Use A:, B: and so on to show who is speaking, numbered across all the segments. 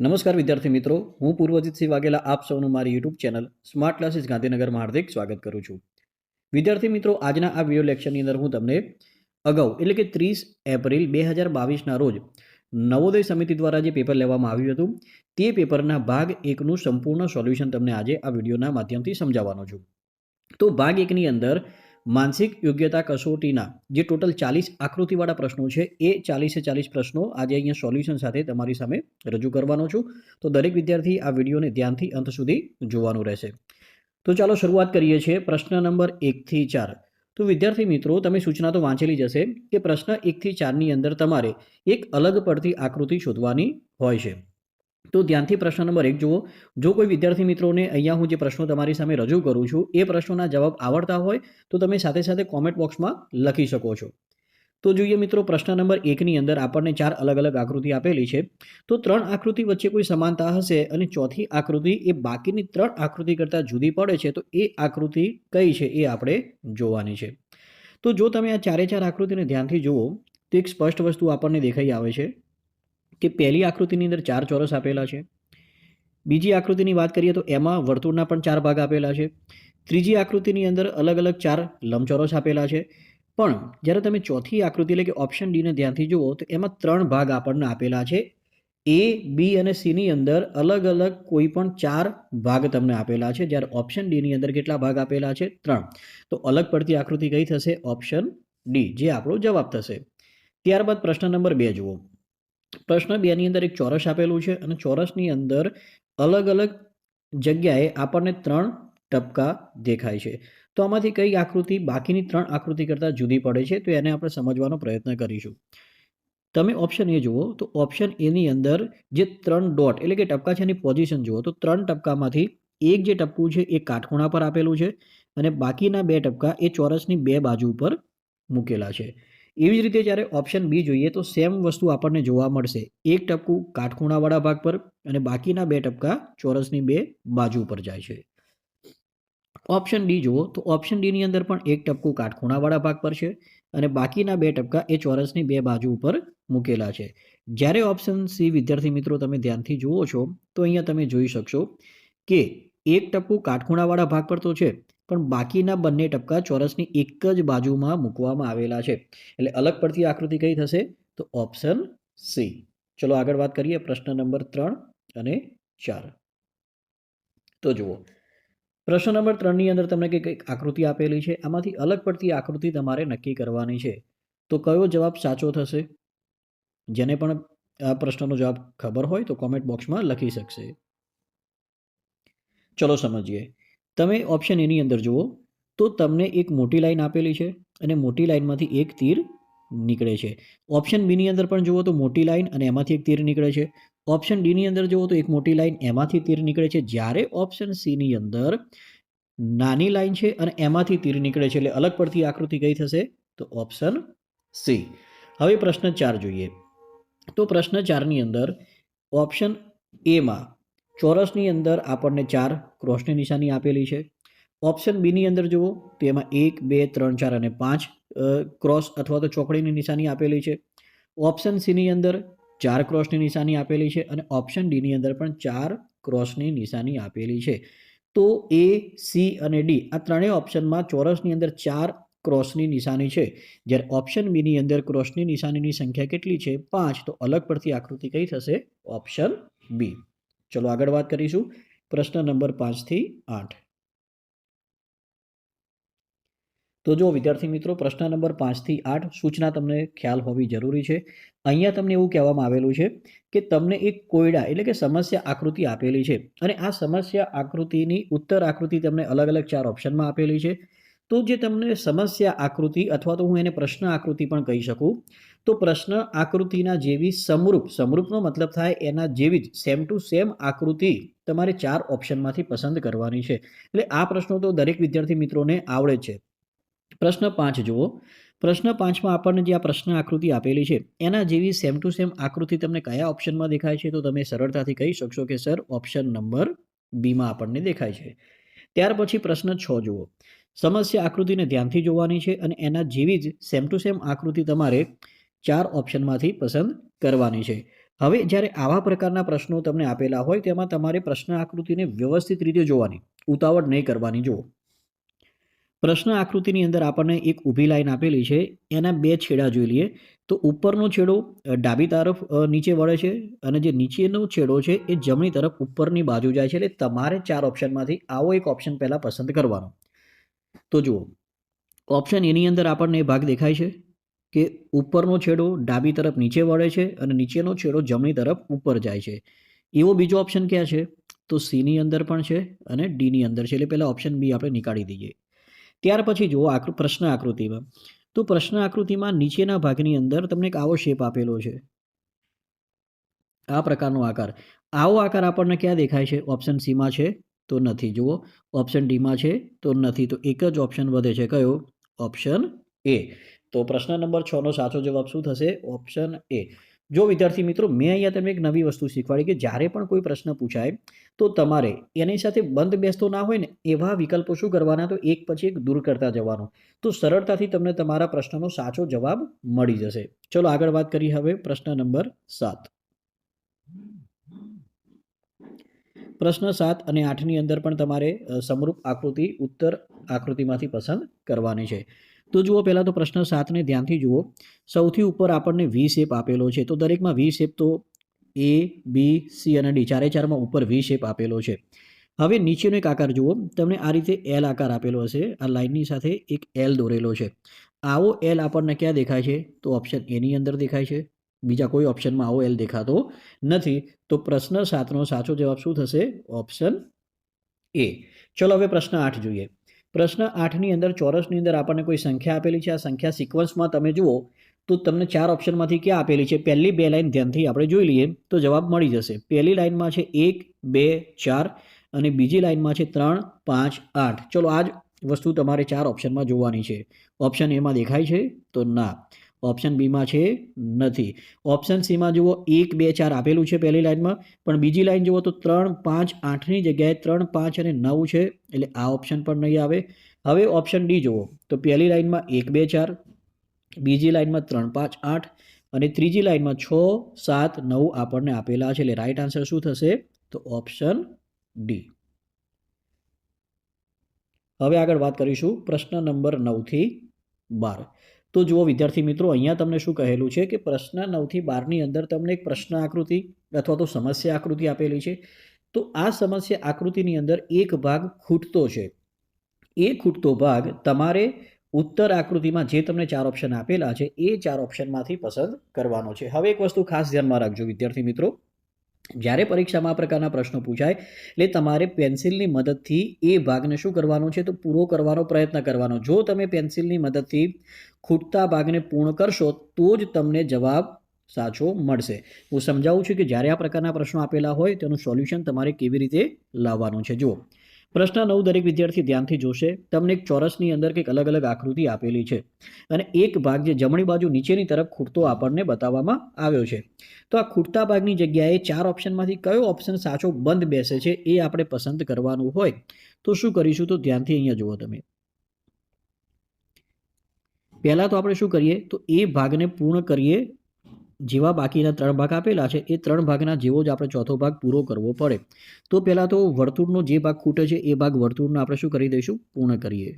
A: નમસ્કાર વિદ્યાર્થી મિત્રો, હું પૂર્વજીતસિંહ વાઘેલા આપ સૌનું મારી યુટ્યુબ ચેનલ સ્માર્ટ ક્લાસીસ ગાંધીનગરમાં હાર્દિક સ્વાગત કરું છું. વિદ્યાર્થી મિત્રો, આજના આ વિડીયો લેક્ચરની અંદર હું તમને અગાઉ એટલે કે 30 એપ્રિલ 2022ના રોજ નવોદય સમિતિ દ્વારા જે પેપર લેવામાં આવ્યું હતું તે પેપરના ભાગ 1નું સંપૂર્ણ સોલ્યુશન તમને આજે આ વિડીયોના માધ્યમથી સમજાવવાનો છું. તો ભાગ 1ની અંદર માનસિક યોગ્યતા કસોટીના જે ટોટલ 40 આકૃતિવાળા પ્રશ્નો છે એ 40 પ્રશ્નો આજે અહીંયા સોલ્યુશન સાથે તમારી સામે રજૂ કરવાનો છું. તો દરેક વિદ્યાર્થી આ વિડીયોને ધ્યાનથી અંત સુધી જોવાનું રહેશે. તો ચાલો શરૂઆત કરીએ છીએ પ્રશ્ન નંબર 1 થી 4. તો વિદ્યાર્થી મિત્રો, તમે સૂચના તો વાંચેલી જ હશે કે પ્રશ્ન 1 થી 4ની અંદર તમારે એક અલગ પડતી આકૃતિ શોધવાની હોય છે. તો ધ્યાનથી પ્રશ્ન નંબર 1 જુઓ. જો કોઈ વિદ્યાર્થી મિત્રોને અહીંયા હું જે પ્રશ્નો તમારી સામે રજૂ કરું છું એ પ્રશ્નોના જવાબ આવડતા હોય તો તમે સાથે સાથે કોમેન્ટ બોક્સમાં લખી શકો છો. તો જોઈએ મિત્રો, પ્રશ્ન નંબર 1ની અંદર આપણને 4 અલગ અલગ આકૃતિ આપેલી છે. તો 3 આકૃતિ વચ્ચે કોઈ સમાનતા હશે અને ચોથી આકૃતિ એ બાકીની 3 આકૃતિ કરતાં જુદી પડે છે, તો એ આકૃતિ કઈ છે એ આપણે જોવાની છે. તો જો તમે આ 4 આકૃતિને ધ્યાનથી જુઓ તો એક સ્પષ્ટ વસ્તુ આપણને દેખાઈ આવે છે કે પહેલી આકૃતિની અંદર 4 ચોરસ આપેલા છે. બીજી આકૃતિની વાત કરીએ તો એમાં વર્તુળના પણ 4 ભાગ આપેલા છે. ત્રીજી આકૃતિની અંદર અલગ અલગ 4 લંબચોરસ આપેલા છે. પણ જ્યારે તમે ચોથી આકૃતિ એટલે કે ઓપ્શન ડીને ધ્યાનથી જુઓ તો એમાં 3 ભાગ આપણને આપેલા છે. એ, બી અને સીની અંદર અલગ અલગ કોઈ પણ 4 ભાગ તમને આપેલા છે, જ્યારે ઓપ્શન ડીની અંદર કેટલા ભાગ આપેલા છે? 3. તો અલગ પડતી આકૃતિ કઈ થશે? ઓપ્શન ડી, જે આપણો જવાબ થશે. ત્યારબાદ પ્રશ્ન નંબર 2 જુઓ. પ્રશ્ન 2ની અંદર એક ચોરસ આપેલું છે અને ચોરસની અંદર અલગ અલગ જગ્યાએ આપણને 3 ટપકા દેખાય છે. તો આમાંથી કઈ આકૃતિ બાકીની 3 આકૃતિ કરતાં જુદી પડે છે? તો એને આપણે સમજવાનો પ્રયત્ન કરીશું. તમે ઓપ્શન એ જુઓ તો ઓપ્શન એની અંદર જે 3 ડોટ એટલે કે ટપકા છે એની પોઝિશન જુઓ તો 3 ટપકામાંથી એક જે ટપકું છે એ કાટખૂણા પર આપેલું છે અને બાકીના 2 ટપકા એ ચોરસની 2 બાજુ પર મૂકેલા છે. એવી જ રીતે જ્યારે ઓપ્શન બી જોઈએ તો સેમ વસ્તુ આપણને જોવા મળશે. એક ટપકું કાટખૂણાવાળા ભાગ પર અને બાકીના 2 ટપકા ચોરસની 2 બાજુ પર જાય છે. ઓપ્શન ડી જુઓ તો ઓપ્શન ડીની અંદર પણ એક ટપકું કાટખૂણાવાળા ભાગ પર છે અને બાકીના 2 ટપકા એ ચોરસની 2 બાજુ ઉપર મૂકેલા છે. જ્યારે ઓપ્શન સી વિદ્યાર્થી મિત્રો તમે ધ્યાનથી જુઓ છો તો અહીંયા તમે જોઈ શકશો કે એક ટપકું કાટખૂણાવાળા ભાગ પર તો છે, પણ બાકીના બંને ટપકા ચોરસની એક જ બાજુમાં મૂકવામાં આવેલા છે. એટલે અલગ પડતી આકૃતિ કઈ થશે? તો ઓપ્શન સી. ચલો આગળ વાત કરીએ પ્રશ્ન નંબર 3 અને 4. તો જુઓ, પ્રશ્ન નંબર 3ની અંદર તમને કંઈક આકૃતિ આપેલી છે. આમાંથી અલગ પડતી આકૃતિ તમારે નક્કી કરવાની છે. તો કયો જવાબ સાચો થશે? જેને પણ આ પ્રશ્નનો જવાબ ખબર હોય તો કોમેન્ટ બોક્સમાં લખી શકશે. ચલો સમજીએ. તમે ઓપ્શન એની અંદર જુઓ તો તમને એક મોટી લાઈન આપેલી છે અને મોટી લાઈનમાંથી એક તીર નીકળે છે. ઓપ્શન બીની અંદર પણ જુઓ તો મોટી લાઈન અને એમાંથી એક તીર નીકળે છે. ઓપ્શન ડીની અંદર જુઓ તો એક મોટી લાઈન એમાંથી તીર નીકળે છે, જ્યારે ઓપ્શન સીની અંદર નાની લાઈન છે અને એમાંથી તીર નીકળે છે. એટલે અલગ પડતી આકૃતિ કઈ થશે? તો ઓપ્શન સી. હવે પ્રશ્ન 4 જોઈએ. તો પ્રશ્ન 4ની અંદર ઓપ્શન એમાં ચોરસની અંદર આપણને 4 ક્રોસની નિશાની આપેલી છે. ઓપ્શન બીની અંદર જુઓ તો એમાં 1, 2, 3, 4 અને 5 ક્રોસ અથવા તો ચોકડીની નિશાની આપેલી છે. ઓપ્શન સીની અંદર 4 ક્રોસની નિશાની આપેલી છે અને ઓપ્શન ડીની અંદર પણ 4 ક્રોસની નિશાની આપેલી છે. તો એ, સી અને ડી આ ત્રણેય ઓપ્શનમાં ચોરસની અંદર 4 ક્રોસની નિશાની છે, જ્યારે ઓપ્શન બીની અંદર ક્રોસની નિશાનીની સંખ્યા કેટલી છે? 5. તો અલગ પડતી આકૃતિ કઈ થશે? Option B. ચલો આગળ વાત કરીશું પ્રશ્ન નંબર 5 થી 8. તો જો વિદ્યાર્થી મિત્રો, પ્રશ્ન નંબર 5 થી 8 સૂચના તમને ખ્યાલ હોવી જરૂરી છે. અહીંયા તમને એવું કહેવામાં આવેલું છે કે તમને એક કોયડા એટલે કે સમસ્યા આકૃતિ આપેલી છે અને આ સમસ્યા આકૃતિની ઉત્તર આકૃતિ તમને અલગ અલગ 4 ઓપ્શનમાં આપેલી છે. તો જે તમને સમસ્યા આકૃતિ અથવા તો હું એને પ્રશ્ન આકૃતિ પણ કહી શકું, તો પ્રશ્ન આકૃતિના જેવી સમરૂપનો મતલબ થાય એના જેવી જ સેમ ટુ સેમ આકૃતિ તમારે 4 ઓપ્શનમાંથી પસંદ કરવાની છે. એટલે આ પ્રશ્નો તો દરેક વિદ્યાર્થી મિત્રોને આવડે છે. પ્રશ્ન 5 જુઓ. પ્રશ્ન 5માં આપણને જે આ પ્રશ્ન આકૃતિ આપેલી છે એના જેવી સેમ ટુ સેમ આકૃતિ તમને કયા ઓપ્શનમાં દેખાય છે? તો તમે સરળતાથી કહી શકશો કે સર ઓપ્શન નંબર બીમાં આપણને દેખાય છે. ત્યાર પછી પ્રશ્ન 6 જુઓ. સમસ્યા આકૃતિને ધ્યાનથી જોવાની છે અને એના જેવી જ સેમ ટુ સેમ આકૃતિ તમારે 4 ઓપ્શનમાંથી પસંદ કરવાની છે. હવે જ્યારે આવા પ્રકારના પ્રશ્નો તમને આપેલા હોય તેમાં તમારે પ્રશ્ન આકૃતિને વ્યવસ્થિત રીતે જોવાની, ઉતાવળ નહીં કરવાની. જુઓ, પ્રશ્ન આકૃતિની અંદર આપણને એક ઊભી લાઈન આપેલી છે, એના બે છેડા જોઈ લઈએ. તો ઉપરનો છેડો ડાબી તરફ નીચે વળે છે અને જે નીચેનો છેડો છે એ જમણી તરફ ઉપરની બાજુ જાય છે. એટલે તમારે 4 ઓપ્શનમાંથી આવો એક ઓપ્શન પહેલાં પસંદ કરવાનો. તો જુઓ, ઓપ્શન એની અંદર આપણને ભાગ દેખાય છે કે ઉપરનો છેડો ડાબી તરફ નીચે વળે છે અને નીચેનો છેડો જમણી તરફ ઉપર જાય છે. એવો બીજો ઓપ્શન ક્યાં છે? તો સીની અંદર પણ છે અને ડીની અંદર છે. એટલે પહેલાં ઓપ્શન બી આપણે નીકાળી દઈએ. ત્યાર પછી જુઓ પ્રશ્ન આકૃતિમાં. તો પ્રશ્ન આકૃતિમાં નીચેના ભાગની અંદર તમને એક આવો શેપ આપેલો છે, આ પ્રકારનો આકાર. આવો આકાર આપણને ક્યાં દેખાય છે? ઓપ્શન સીમાં છે તો નથી. જુઓ, ઓપ્શન ડીમાં છે તો નથી. તો એક જ ઓપ્શન વધે છે, કયો? Option A. તો પ્રશ્ન નંબર 6 નો સાચો જવાબ શું થશે? Option A. જો વિદ્યાર્થી મિત્રો, મેં અહીંયા તમને એક નવી વસ્તુ શીખવાડી કે જ્યારે પણ કોઈ પ્રશ્ન પૂછાય તો તમારે એની સાથે બંધ બેસતો ના હોય ને એવા વિકલ્પો શું કરવાના? તો એક પછી એક દૂર કરતા જવાનું. તો સરળતાથી તમને તમારા પ્રશ્નનો સાચો જવાબ મળી જશે. ચલો આગળ વાત કરીએ હવે પ્રશ્ન નંબર 7. પ્રશ્ન 7 અને 8ની અંદર પણ તમારે સમરૂપ આકૃતિ ઉત્તર આકૃતિમાંથી પસંદ કરવાની છે. તો જુઓ, પહેલાં તો પ્રશ્ન 7ને ધ્યાનથી જુઓ. સૌથી ઉપર આપણને વી શેપ આપેલો છે. તો દરેકમાં વી શેપ તો એ, બી, સી અને ડી ચારે ચારમાં ઉપર વી શેપ આપેલો છે. હવે નીચેનો એક આકાર જુઓ, તમને આ રીતે એલ આકાર આપેલો હશે. આ લાઇનની સાથે એક એલ દોરેલો છે. આવો એલ આપણને ક્યાં દેખાય છે? તો ઓપ્શન એની અંદર દેખાય છે. બીજા કોઈ ઓપ્શનમાં આવો એલ દેખાતો નથી. તો પ્રશ્ન 7નો સાચો જવાબ શું થશે? Option A. ચલો હવે પ્રશ્ન 8 જોઈએ. પ્રશ્ન 8ની અંદર ચોરસની અંદર આપણને કોઈ સંખ્યા આપેલી છે. આ સંખ્યા સિક્વન્સમાં તમે જુઓ તો તમને 4 ઓપ્શનમાંથી ક્યાં આપેલી છે? પહેલી 2 લાઈન ધ્યાનથી આપણે જોઈ લઈએ તો જવાબ મળી જશે. પહેલી લાઈનમાં છે 1, 2, 4 અને બીજી લાઈનમાં છે 3, 5, 8. ચલો આ જ વસ્તુ તમારે 4 ઓપ્શનમાં જોવાની છે. ઓપ્શન એમાં દેખાય છે તો ના. ઓપ્શન બીમાં છે, નથી. ઓપ્શન સીમાં જુઓ 1, 2, 4 આપેલું છે પહેલી લાઈનમાં, પણ બીજી લાઈન જુઓ તો 3, 5, 8ની જગ્યાએ 3, 5 અને 9 છે. એટલે આ ઓપ્શન પણ નહીં આવે. હવે ઓપ્શન ડી જુઓ તો પહેલી લાઈનમાં 1, 2, 4, બીજી લાઈનમાં 3, 5, 8 અને ત્રીજી લાઈનમાં 6, 7, 9 આપણને આપેલા છે. એટલે રાઈટ આન્સર શું થશે? તો ઓપ્શન ડી. હવે આગળ વાત કરીશું પ્રશ્ન નંબર 9 થી 12. તો જુઓ વિદ્યાર્થી મિત્રો, અહીંયા તમને શું કહેલું છે કે પ્રશ્ન 9 થી 12ની અંદર તમને એક પ્રશ્ન આકૃતિ અથવા તો સમસ્યા આકૃતિ આપેલી છે. તો આ સમસ્યા આકૃતિની અંદર એક ભાગ ખૂટતો છે. એ ખૂટતો ભાગ તમારે ઉત્તર આકૃતિમાં જે તમને 4 ઓપ્શન આપેલા છે એ 4 ઓપ્શનમાંથી પસંદ કરવાનો છે. હવે એક વસ્તુ ખાસ ધ્યાનમાં રાખજો વિદ્યાર્થી મિત્રો, જ્યારે પરીક્ષામાં આ પ્રકારના પ્રશ્નો પૂછાય એટલે તમારે પેન્સિલની મદદથી એ ભાગને શું કરવાનો છે? તો પૂરો કરવાનો પ્રયત્ન કરવાનો. જો તમે પેન્સિલની મદદથી ખૂટતા ભાગને પૂર્ણ કરશો તો જ તમને જવાબ સાચો મળશે. હું સમજાવું છું કે જ્યારે આ પ્રકારના પ્રશ્નો આપેલા હોય તેનું સોલ્યુશન તમારે કેવી રીતે લાવવાનું છે. જુઓ, પ્રશ્ન 9 દરેક વિદ્યાર્થી ધ્યાનથી જોશે. તમને એક ચોરસની અંદર કંઈક અલગ અલગ આકૃતિ આપેલી છે અને એક ભાગ જે જમણી બાજુ નીચેની તરફ ખૂટતો આપણને બતાવવામાં આવ્યો છે. તો આ ખૂટતા ભાગની જગ્યાએ 4 ઓપ્શનમાંથી કયો ઓપ્શન સાચો બંધ બેસે છે એ આપણે પસંદ કરવાનું હોય તો શું કરીશું? તો ધ્યાનથી અહીંયા જુઓ તમે. પહેલાં તો આપણે શું કરીએ? તો એ ભાગને પૂર્ણ કરીએ. જેવા બાકીના 3 ભાગ આપેલા છે એ 3 ભાગના જેવો જ આપણે ચોથો ભાગ પૂરો કરવો પડે. તો પહેલાં તો વર્તુળનો જે ભાગ ખૂટે છે એ ભાગ વર્તુળનો આપણે શું કરી દઈશું? પૂર્ણ કરીએ.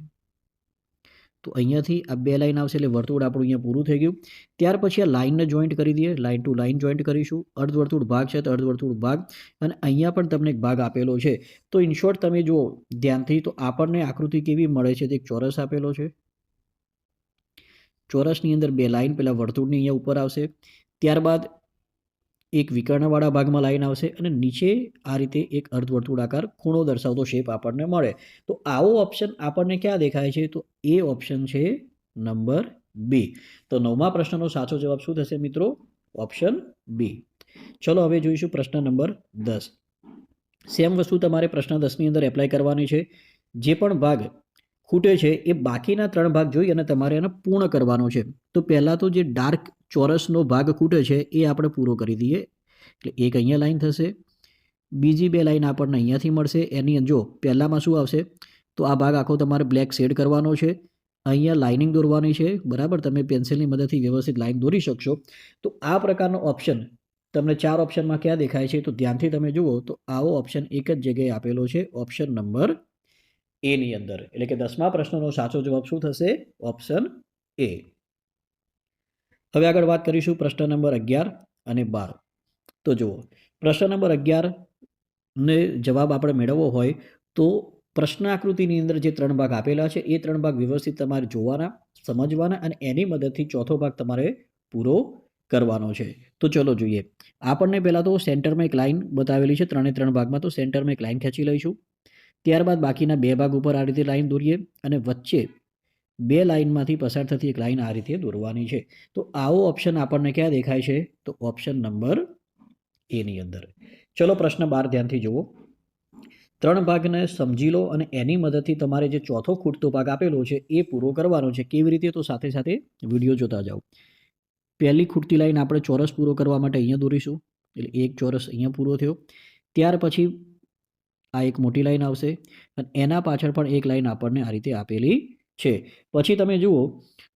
A: તો અહીંયાથી આ 2 લાઈન આવશે એટલે વર્તુળ આપણું અહીંયા પૂરું થઈ ગયું. ત્યાર પછી આ લાઈનને જોઈન્ટ કરી દઈએ. લાઈન ટુ લાઈન જોઈન્ટ કરીશું. અર્ધવર્તુળ ભાગ છે તો અર્ધવર્તુળ ભાગ અને અહીંયા પણ તમને એક ભાગ આપેલો છે. તો ઇન શોર્ટ તમે જુઓ ધ્યાનથી તો આપણને આકૃતિ કેવી મળે છે? એક ચોરસ આપેલો છે. ચોરસની અંદર 2 લાઈન પહેલાં વર્તુળની અહીંયા ઉપર આવશે, ત્યારબાદ એક વિકર્ણવાળા ભાગમાં લાઈન આવશે અને નીચે આ રીતે એક અર્ધવર્તુળાકાર ખૂણો દર્શાવતો શેપ આપણને મળે. તો આવો ઓપ્શન આપણને ક્યાં દેખાય છે? તો એ ઓપ્શન છે નંબર બી. તો 9મા પ્રશ્નનો સાચો જવાબ શું થશે મિત્રો? Option B. ચલો હવે જોઈશું પ્રશ્ન નંબર 10. સેમ વસ્તુ તમારે પ્રશ્ન 10ની અંદર એપ્લાય કરવાની છે. જે પણ ભાગ ખૂટે છે એ બાકીના 3 ભાગ જોઈ અને તમારે એને પૂર્ણ કરવાનો છે. તો પહેલાં તો જે ડાર્ક ચોરસનો ભાગ ખૂટે છે એ આપણે પૂરો કરી દઈએ. એટલે એક અહીંયા લાઈન થશે, બીજી 2 લાઈન આપણને અહીંયાથી મળશે. એની જો પહેલામાં શું આવશે? તો આ ભાગ આખો તમારે બ્લેક શેડ કરવાનો છે. અહીંયા લાઇનિંગ દોરવાની છે. બરાબર, તમે પેન્સિલની મદદથી વ્યવસ્થિત લાઈન દોરી શકશો. તો આ પ્રકારનો ઓપ્શન તમને 4 ઓપ્શનમાં ક્યાં દેખાય છે? તો ધ્યાનથી તમે જુઓ તો આવો ઓપ્શન એક જ જગ્યાએ આપેલો છે, ઓપ્શન નંબર એ ની અંદર. એટલે કે 10મા પ્રશ્નનો સાચો જવાબ શું થશે? Option A. હવે આગળ વાત કરીશું પ્રશ્ન નંબર 11 અને 12. તો જુઓ, પ્રશ્ન નંબર 11 ને જવાબ આપણે મેળવવો હોય તો પ્રશ્ન આકૃતિની અંદર જે 3 ભાગ આપેલા છે એ 3 ભાગ વ્યવસ્થિત તમારે જોવાના, સમજવાના અને એની મદદથી ચોથો ભાગ તમારે પૂરો કરવાનો છે. તો ચલો જોઈએ. આપણને પહેલાં તો સેન્ટરમાં એક લાઈન બતાવેલી છે 3 ભાગમાં, તો સેન્ટરમાં એક લાઈન ખેંચી લઈશું. ત્યારબાદ બાકીના 2 ભાગ ઉપર આ રીતે લાઈન દોરીએ અને વચ્ચે 2 લાઈનમાંથી પસાર થતી એક લાઈન આ રીતે દોરવાની છે. તો આવો ઓપ્શન આપણને ક્યાં દેખાય છે? તો ઓપ્શન નંબર એ ની અંદર. ચલો પ્રશ્ન 12 ધ્યાનથી જુઓ. 3 ભાગને સમજી લો અને એની મદદથી તમારે જે ચોથો ખૂટતો ભાગ આપેલો છે એ પૂરો કરવાનો છે. કેવી રીતે? તો સાથે સાથે વિડીયો જોતા જાઓ. પહેલી ખૂટતી લાઈન આપણે ચોરસ પૂરો કરવા માટે અહીંયા દોરીશું. એટલે એક ચોરસ અહીંયા પૂરો થયો. ત્યાર પછી આ એક મોટી લાઈન આવશે અને એના પાછળ પણ એક લાઈન આપણને આ રીતે આપેલી છે. પછી તમે જુઓ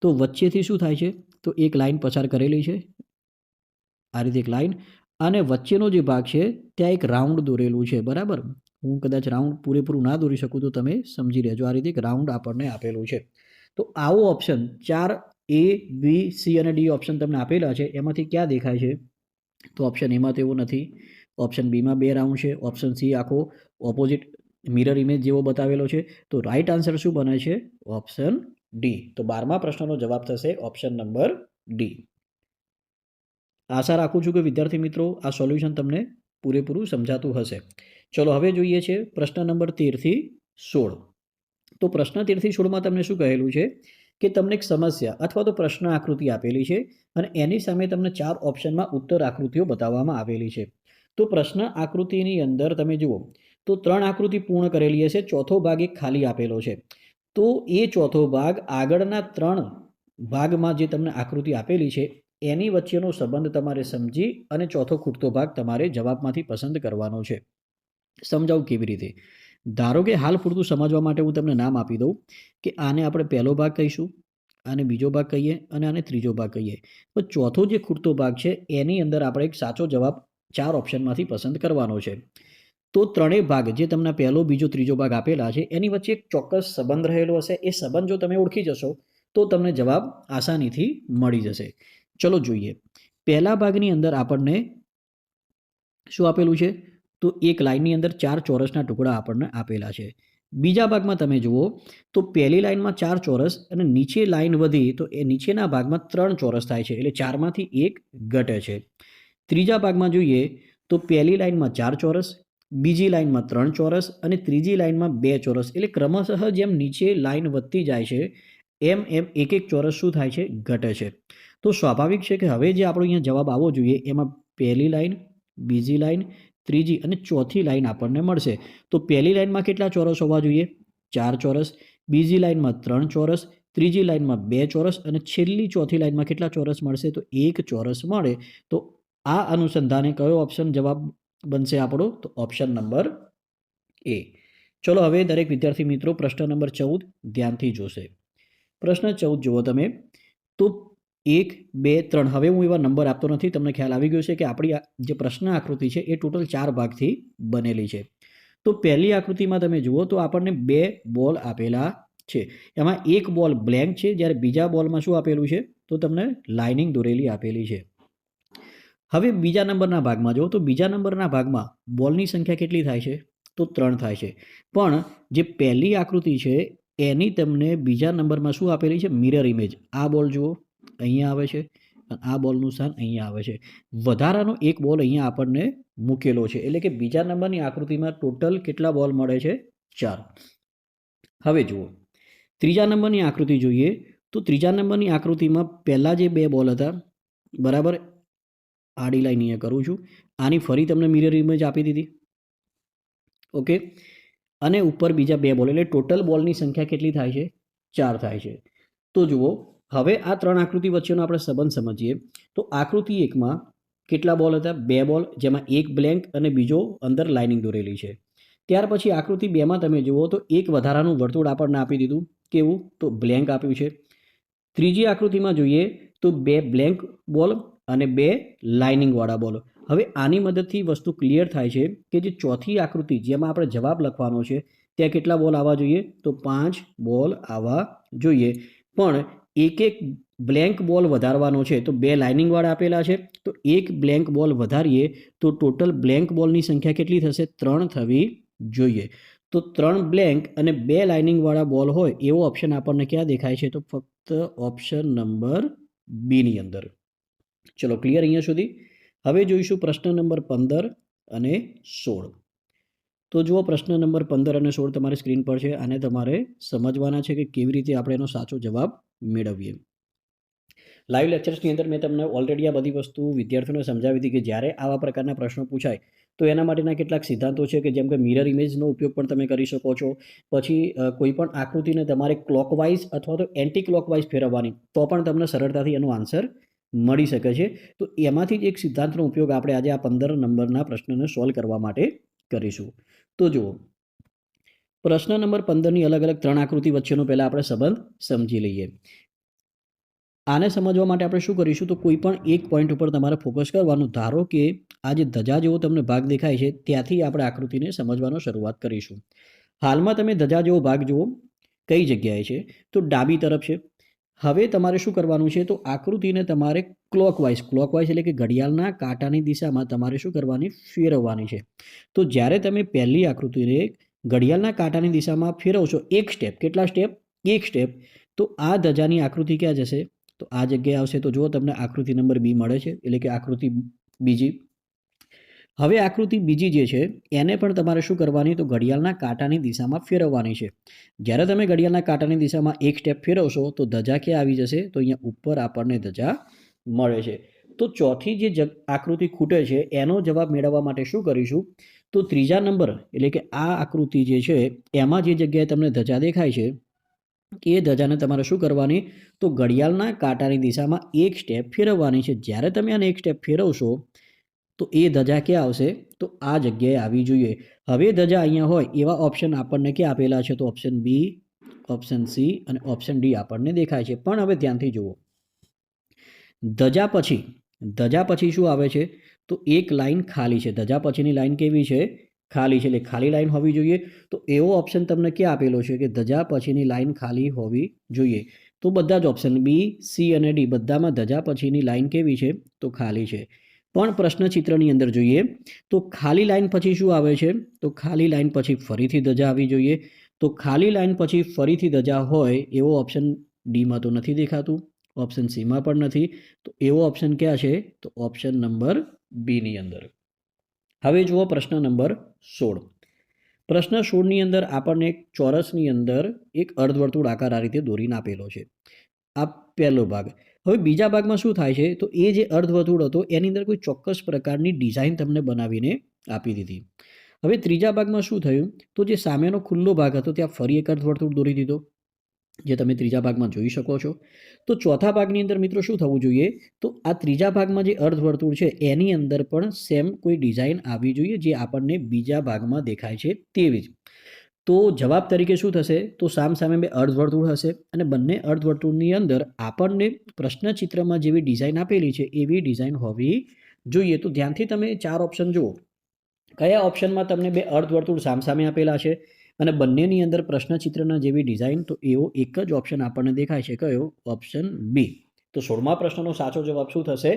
A: તો વચ્ચેથી શું થાય છે? તો એક લાઈન પસાર કરેલી છે, આ રીતે એક લાઈન, અને વચ્ચેનો જે ભાગ છે ત્યાં એક રાઉન્ડ દોરેલું છે, બરાબર? હું કદાચ રાઉન્ડ પૂરેપૂરું ના દોરી શકું તો તમે સમજી લેજો. આ રીતે એક રાઉન્ડ આપણને આપેલું છે. તો આવો ઓપ્શન 4 A, B, C અને D ઓપ્શન તમને આપેલા છે, એમાંથી ક્યાં દેખાય છે? તો ઓપ્શન એમાં તો એવું નથી. ઓપ્શન બીમાં 2 રાઉન્ડ છે. ઓપ્શન સી આખો ઓપોઝિટ મિરર ઇમેજ જેવો બતાવેલો છે. તો રાઈટ આન્સર શું બને છે? Option D. તો 12મા પ્રશ્નનો જવાબ થશે ઓપ્શન નંબર ડી. આશા રાખું છું કે વિદ્યાર્થી મિત્રો આ સોલ્યુશન તમને પૂરેપૂરું સમજાતું હશે. ચલો હવે જોઈએ છે પ્રશ્ન નંબર 13 થી 16. તો પ્રશ્ન 13 થી 16માં તમને શું કહેલું છે કે તમને એક સમસ્યા અથવા તો પ્રશ્ન આકૃતિ આપેલી છે અને એની સામે તમને 4 ઓપ્શનમાં ઉત્તર આકૃતિઓ બતાવવામાં આવેલી છે. તો પ્રશ્ન આકૃતિની અંદર તમે જુઓ તો 3 આકૃતિ પૂર્ણ કરેલી હશે, ચોથો ભાગ એક ખાલી આપેલો છે. તો એ ચોથો ભાગ આગળના 3 ભાગમાં જે તમને આકૃતિ આપેલી છે એની વચ્ચેનો સંબંધ તમારે સમજી અને ચોથો ખૂટતો ભાગ તમારે જવાબમાંથી પસંદ કરવાનો છે. સમજાવું કેવી રીતે? ધારો કે હાલ પૂરતું સમજવા માટે હું તમને નામ આપી દઉં કે આને આપણે પહેલો ભાગ કહીશું, આને બીજો ભાગ કહીએ અને આને ત્રીજો ભાગ કહીએ. તો ચોથો જે ખૂટતો ભાગ છે એની અંદર આપણે એક સાચો જવાબ 4 ઓપ્શનમાંથી પસંદ કરવાનો છે. તો ત્રણેય ભાગ જે તમને પહેલો, બીજો, ત્રીજો ભાગ આપેલા છે એની વચ્ચે એક ચોક્કસ સંબંધ રહેલો હશે. એ સંબંધ જો તમે ઓળખી જશો તો તમને જવાબ આસાનીથી મળી જશે. ચલો જોઈએ. પહેલા ભાગની અંદર આપણને શું આપેલું છે? તો એક લાઈનની અંદર 4 ચોરસના ટુકડા આપણને આપેલા છે. બીજા ભાગમાં તમે જુઓ તો પહેલી લાઈનમાં 4 ચોરસ અને નીચે લાઈન વધી તો એ નીચેના ભાગમાં 3 ચોરસ થાય છે, એટલે 4માંથી 1 ઘટે છે. ત્રીજા ભાગમાં જોઈએ તો પહેલી લાઈનમાં 4 ચોરસ, બીજી લાઈનમાં 3 ચોરસ અને ત્રીજી લાઈનમાં 2 ચોરસ. એટલે ક્રમશઃ જેમ નીચે લાઈન વધતી જાય છે એમ એમ એક એક ચોરસ શું થાય છે? ઘટે છે. તો સ્વાભાવિક છે કે હવે જે આપણો અહીંયા જવાબ આવવો જોઈએ એમાં પહેલી લાઈન, બીજી લાઈન, ત્રીજી અને ચોથી લાઈન આપણને મળશે. તો પહેલી લાઈનમાં કેટલા ચોરસ હોવા જોઈએ? 4 ચોરસ. બીજી લાઈનમાં 3 ચોરસ, ત્રીજી લાઈનમાં 2 ચોરસ અને છેલ્લી ચોથી લાઈનમાં કેટલા ચોરસ મળશે? તો 1 ચોરસ મળે. તો આ અનુસંધાને કયો ઓપ્શન જવાબ બનશે આપણો? તો ઓપ્શન નંબર એ. ચલો હવે દરેક વિદ્યાર્થી મિત્રો પ્રશ્ન નંબર 14 ધ્યાનથી જોશે. પ્રશ્ન 14 જુઓ તમે. તો 1, 2, 3 હવે હું એવા નંબર આપતો નથી. તમને ખ્યાલ આવી ગયો છે કે આપણી જે પ્રશ્ન આકૃતિ છે એ ટોટલ 4 ભાગથી બનેલી છે. તો પહેલી આકૃતિમાં તમે જુઓ તો આપણને 2 બોલ આપેલા છે. એમાં એક બોલ બ્લેન્ક છે, જ્યારે બીજા બોલમાં શું આપેલું છે? તો તમને લાઇનિંગ દોરેલી આપેલી છે. હવે બીજા નંબરના ભાગમાં જુઓ તો બીજા નંબરના ભાગમાં બોલની સંખ્યા કેટલી થાય છે? તો 3 થાય છે. પણ જે પહેલી આકૃતિ છે એની તમને બીજા નંબરમાં શું આપેલી છે? Mirror image. આ બોલ જુઓ અહીંયા આવે છે અને આ બોલનું સ્થાન અહીંયા આવે છે. વધારાનો એક બોલ અહીંયા આપણને મૂકેલો છે. એટલે કે બીજા નંબરની આકૃતિમાં ટોટલ કેટલા બોલ મળે છે? 4. હવે જુઓ ત્રીજા નંબરની આકૃતિ જોઈએ તો ત્રીજા નંબરની આકૃતિમાં પહેલા જે 2 બોલ હતા, બરાબર, આડી લાઈન અહીંયા કરું છું, આની ફરી તમને મિરર ઇમેજ આપી દીધી. ઓકે, અને ઉપર બીજા 2 બોલ, એટલે ટોટલ બોલની સંખ્યા કેટલી થાય છે? 4 થાય છે. તો જુઓ હવે આ 3 આકૃતિ વચ્ચેનો આપણે સંબંધ સમજીએ. તો આકૃતિ 1માં કેટલા બોલ હતા? 2 બોલ, જેમાં એક બ્લેન્ક અને બીજો અંદર લાઇનિંગ દોરેલી છે. ત્યાર પછી આકૃતિ 2માં તમે જુઓ તો એક વધારાનું વર્તુળ આપણને આપી દીધું. કેવું? તો બ્લેન્ક આપ્યું છે. ત્રીજી આકૃતિમાં જોઈએ તો 2 બ્લેન્ક બોલ અને 2 લાઇનિંગવાળા બોલ. હવે આની મદદથી વસ્તુ ક્લિયર થાય છે કે જે ચોથી આકૃતિ જેમાં આપણે જવાબ લખવાનો છે ત્યાં કેટલા બોલ આવવા જોઈએ? તો 5 બોલ આવવા જોઈએ. પણ એક બ્લેન્ક બોલ વધારવાનો છે તો 2 લાઇનિંગવાળા આપેલા છે તો એક બ્લેન્ક બોલ વધારીએ તો ટોટલ બ્લેન્ક બોલની સંખ્યા કેટલી થશે? 3 થવી જોઈએ. તો 3 બ્લેન્ક અને 2 લાઇનિંગવાળા બોલ હોય એવો ઓપ્શન આપણને ક્યાં દેખાય છે? તો ફક્ત ઓપ્શન નંબર બીની અંદર. ચલો ક્લિયર અહીંયા સુધી. હવે જોઈશું પ્રશ્ન નંબર 15 અને 16. તો જુઓ પ્રશ્ન નંબર 15 અને 16 તમારી સ્ક્રીન પર છે. આને તમારે સમજવાના છે કે કેવી રીતે આપણે એનો સાચો જવાબ મેળવીએ. લાઈવ લેક્ચર્સની અંદર મેં તમને ઓલરેડી આ બધી વસ્તુ વિદ્યાર્થીઓને સમજાવી હતી કે જ્યારે આવા પ્રકારના પ્રશ્નો પૂછાય તો એના માટેના કેટલાક સિદ્ધાંતો છે કે જેમ કે મિરર ઇમેજનો ઉપયોગ પણ તમે કરી શકો છો. પછી કોઈ પણ આકૃતિને તમારે ક્લોકવાઇઝ અથવા તો એન્ટી ક્લોકવાઇઝ ફેરવવાની તો પણ તમને સરળતાથી એનો આન્સર મળી શકે છે. તો એમાંથી જ એક સિદ્ધાંતનો ઉપયોગ આપણે આજે આ 15 નંબરના પ્રશ્નને સોલ્વ કરવા માટે કરીશું. તો જુઓ પ્રશ્ન નંબર 15ની અલગ અલગ 3 આકૃતિ વચ્ચેનો પહેલાં આપણે સંબંધ સમજી લઈએ. આને સમજવા માટે આપણે શું કરીશું? તો કોઈ પણ એક પોઈન્ટ ઉપર તમારે ફોકસ કરવાનું. ધારો કે આ જે ધજા જેવો તમને ભાગ દેખાય છે ત્યાંથી આપણે આકૃતિને સમજવાનો શરૂઆત કરીશું. હાલમાં તમે ધજા જેવો ભાગ જુઓ કઈ જગ્યાએ છે? તો ડાબી તરફ છે. હવે તમારે શું કરવાનું છે? તો આકૃતિને તમારે ક્લોકવાઇઝ એટલે કે ઘડિયાળના કાંટાની દિશામાં તમારે શું કરવાની? ફેરવવાની છે. તો જ્યારે તમે પહેલી આકૃતિને ઘડિયાળના કાંટાની દિશામાં ફેરવશો એક સ્ટેપ, કેટલા સ્ટેપ? એક સ્ટેપ, તો આ ધજાની આકૃતિ ક્યાં જશે? તો આ જગ્યાએ આવશે. તો જુઓ તમને આકૃતિ નંબર બી મળે છે એટલે કે આકૃતિ બીજી. હવે આકૃતિ બીજી જે છે એને પણ તમારે શું કરવાની? તો ઘડિયાળના કાંટાની દિશામાં ફેરવવાની છે. જ્યારે તમે ઘડિયાળના કાંટાની દિશામાં એક સ્ટેપ ફેરવશો તો ધજા ક્યાં આવી જશે? તો અહીંયા ઉપર આપણને ધજા મળે છે. તો ચોથી જે આકૃતિ ખૂટે છે એનો જવાબ મેળવવા માટે શું કરીશું? તો ત્રીજા નંબર એટલે કે આ આકૃતિ જે છે એમાં જે જગ્યાએ તમને ધજા દેખાય છે એ ધજાને તમારે શું કરવાની? તો ઘડિયાળના કાંટાની દિશામાં એક સ્ટેપ ફેરવવાની છે. જ્યારે તમે આને એક સ્ટેપ ફેરવશો તો એ ધજા ક્યાં આવશે? તો આ જગ્યાએ આવી જોઈએ. હવે ધજા અહીંયા હોય એવા ઓપ્શન આપણને ક્યાં આપેલા છે? તો ઓપ્શન બી, ઓપ્શન સી અને ઓપ્શન ડી આપણને દેખાય છે. પણ હવે ધ્યાનથી જુઓ, ધજા પછી શું આવે છે? તો એક લાઈન ખાલી છે. ધજા પછીની લાઈન કેવી છે? ખાલી છે. એટલે ખાલી લાઈન હોવી જોઈએ. તો એવો ઓપ્શન તમને ક્યાં આપેલો છે કે ધજા પછીની લાઈન ખાલી હોવી જોઈએ? તો બધા જ ઓપ્શન બી, સી અને ડી બધામાં ધજા પછીની લાઈન કેવી છે? તો ખાલી છે. પણ પ્રશ્ન ચિત્રની અંદર જોઈએ તો ખાલી લાઈન પછી શું આવે છે? તો ખાલી લાઈન પછી ફરીથી ધજા આવી જોઈએ. તો ખાલી લાઈન પછી ફરીથી ધજા હોય એવો ઓપ્શન ડીમાં તો નથી દેખાતું, ઓપ્શન સીમાં પણ નથી. તો એવો ઓપ્શન ક્યાં છે? તો ઓપ્શન નંબર બીની અંદર. હવે જુઓ પ્રશ્ન નંબર 16. પ્રશ્ન 16ની અંદર આપણને એક ચોરસની અંદર એક અર્ધવર્તુળ આકાર આ રીતે દોરીને આપેલો છે. આ પહેલો ભાગ. હવે બીજા ભાગમાં શું થાય છે? તો એ જે અર્ધવર્તુળ હતો એની અંદર કોઈ ચોક્કસ પ્રકારની ડિઝાઇન તમને બનાવીને આપી દીધી. હવે ત્રીજા ભાગમાં શું થયું? તો જે સામેનો ખુલ્લો ભાગ હતો ત્યાં ફરી એક અર્ધવર્તુળ દોરી દીધો, જે તમે ત્રીજા ભાગમાં જોઈ શકો છો. તો ચોથા ભાગની અંદર મિત્રો શું થવું જોઈએ? તો આ ત્રીજા ભાગમાં જે અર્ધવર્તુળ છે એની અંદર પણ સેમ કોઈ ડિઝાઇન આવવી જોઈએ જે આપણને બીજા ભાગમાં દેખાય છે તેવી જ. તો જવાબ તરીકે શું થશે? તો સામે બે અર્ધવર્તુળ હશે અને બંને અર્ધવર્તુળની અંદર આપણને પ્રશ્નચિત્રમાં જેવી ડિઝાઇન આપેલી છે એવી ડિઝાઇન હોવી જોઈએ. તો ધ્યાનથી તમે 4 ઓપ્શન જુઓ. કયા ઓપ્શનમાં તમને બે અર્ધવર્તુળ સામે આપેલા છે અને બંનેની અંદર પ્રશ્નચિત્રના જેવી ડિઝાઇન? તો એવો એક જ ઓપ્શન આપણને દેખાય છે. કયો? Option B. તો 16મા પ્રશ્નનો સાચો જવાબ શું થશે?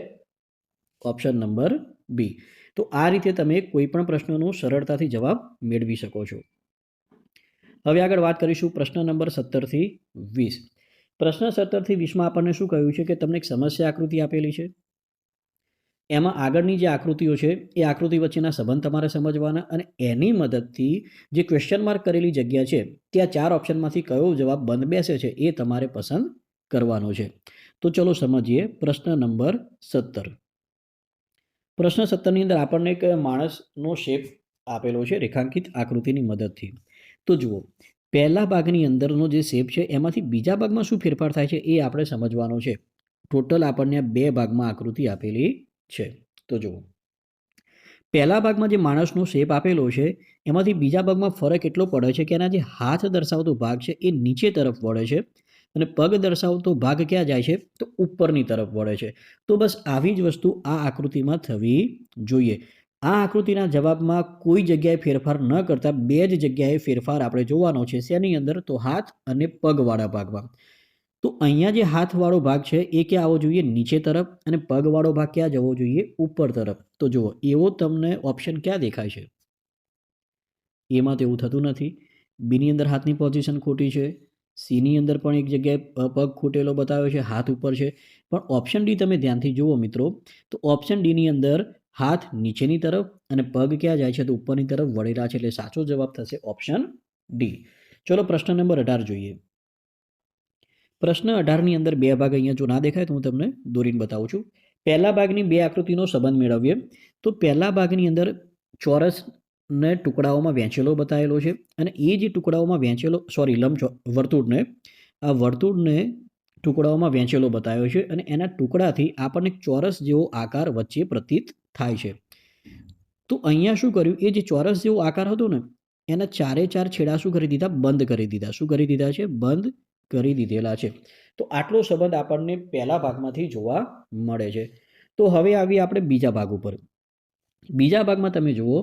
A: Option number B. તો આ રીતે તમે કોઈ પણ પ્રશ્નનો સરળતાથી જવાબ મેળવી શકો છો. હવે આગળ વાત કરીશું પ્રશ્ન નંબર 17 થી 20. પ્રશ્ન 17 થી 20માં આપણને શું કહ્યું છે કે તમને એક સમસ્યા આકૃતિ આપેલી છે. એમાં આગળની જે આકૃતિઓ છે એ આકૃતિ વચ્ચેના સંબંધ તમારે સમજવાના અને એની મદદથી જે ક્વેશ્ચન માર્ક કરેલી જગ્યા છે ત્યાં 4 ઓપ્શનમાંથી કયો જવાબ બંધ બેસે છે એ તમારે પસંદ કરવાનો છે. તો ચલો સમજીએ પ્રશ્ન નંબર 17. પ્રશ્ન 17ની અંદર આપણને એક માણસનો શેપ આપેલો છે રેખાંકિત આકૃતિની મદદથી. તો જુઓ, પહેલા ભાગની અંદરનો જે શેપ છે એમાંથી બીજા ભાગમાં શું ફેરફાર થાય છે એ આપણે સમજવાનો છે. ટોટલ આપણને 2 ભાગમાં આકૃતિ આપેલી છે. તો જુઓ, પહેલા ભાગમાં જે માણસનો શેપ આપેલો છે એમાંથી બીજા ભાગમાં ફરક એટલો પડે છે કે એના જે હાથ દર્શાવતો ભાગ છે એ નીચે તરફ વળે છે અને પગ દર્શાવતો ભાગ ક્યાં જાય છે તો ઉપરની તરફ વળે છે. તો બસ આવી જ વસ્તુ આ આકૃતિમાં થવી જોઈએ. આ આકૃતિના જવાબમાં કોઈ જગ્યાએ ફેરફાર ન કરતા બે જ જગ્યાએ ફેરફાર આપણે જોવાનો છે. શેની અંદર? તો હાથ અને પગવાળા ભાગમાં. તો અહીંયા જે હાથવાળો ભાગ છે એ ક્યાં આવવો જોઈએ? નીચે તરફ. અને પગવાળો ભાગ ક્યાં જવો જોઈએ? ઉપર તરફ. તો જુઓ, એવો તમને ઓપ્શન ક્યાં દેખાય છે? એમાં તો એવું થતું નથી. બીની અંદર હાથની પોઝિશન ખોટી છે. સીની અંદર પણ એક જગ્યાએ પગ ખૂટેલો બતાવ્યો છે, હાથ ઉપર છે. પણ ઓપ્શન ડી તમે ધ્યાનથી જુઓ મિત્રો, તો ઓપ્શન ડીની અંદર હાથ નીચેની તરફ અને પગ ક્યાં જાય છે? તો ઉપરની તરફ વળેલા છે. એટલે સાચો જવાબ થશે ઓપ્શન ડી. ચલો પ્રશ્ન નંબર 18 જોઈએ. પ્રશ્ન 18ની અંદર બે ભાગ અહીંયા જો ના દેખાય તો હું તમને દોરીને બતાવું છું. પહેલા ભાગની બે આકૃતિનો સંબંધ મેળવીએ. તો પહેલા ભાગની અંદર ચોરસને ટુકડાઓમાં વહેંચેલો બતાવેલો છે અને એ જે ટુકડાઓમાં વહેંચેલો વર્તુળને ટુકડાઓમાં વહેંચેલો બતાવ્યો છે અને એના ટુકડાથી આપણને ચોરસ જેવો આકાર વચ્ચે પ્રતીત થાય છે. તો અહીંયા શું કર્યું? એ જે ચોરસ જેવો આકાર હતો ને એના ચારે ચાર છેડા શું કરી દીધા? બંધ કરી દીધા. શું કરી દીધા છે? બંધ કરી દીધેલા છે. તો આટલો સંબંધ આપણને પહેલા ભાગમાંથી જોવા મળે છે. તો હવે આવી આપણે બીજા ભાગ ઉપર. બીજા ભાગમાં તમે જુઓ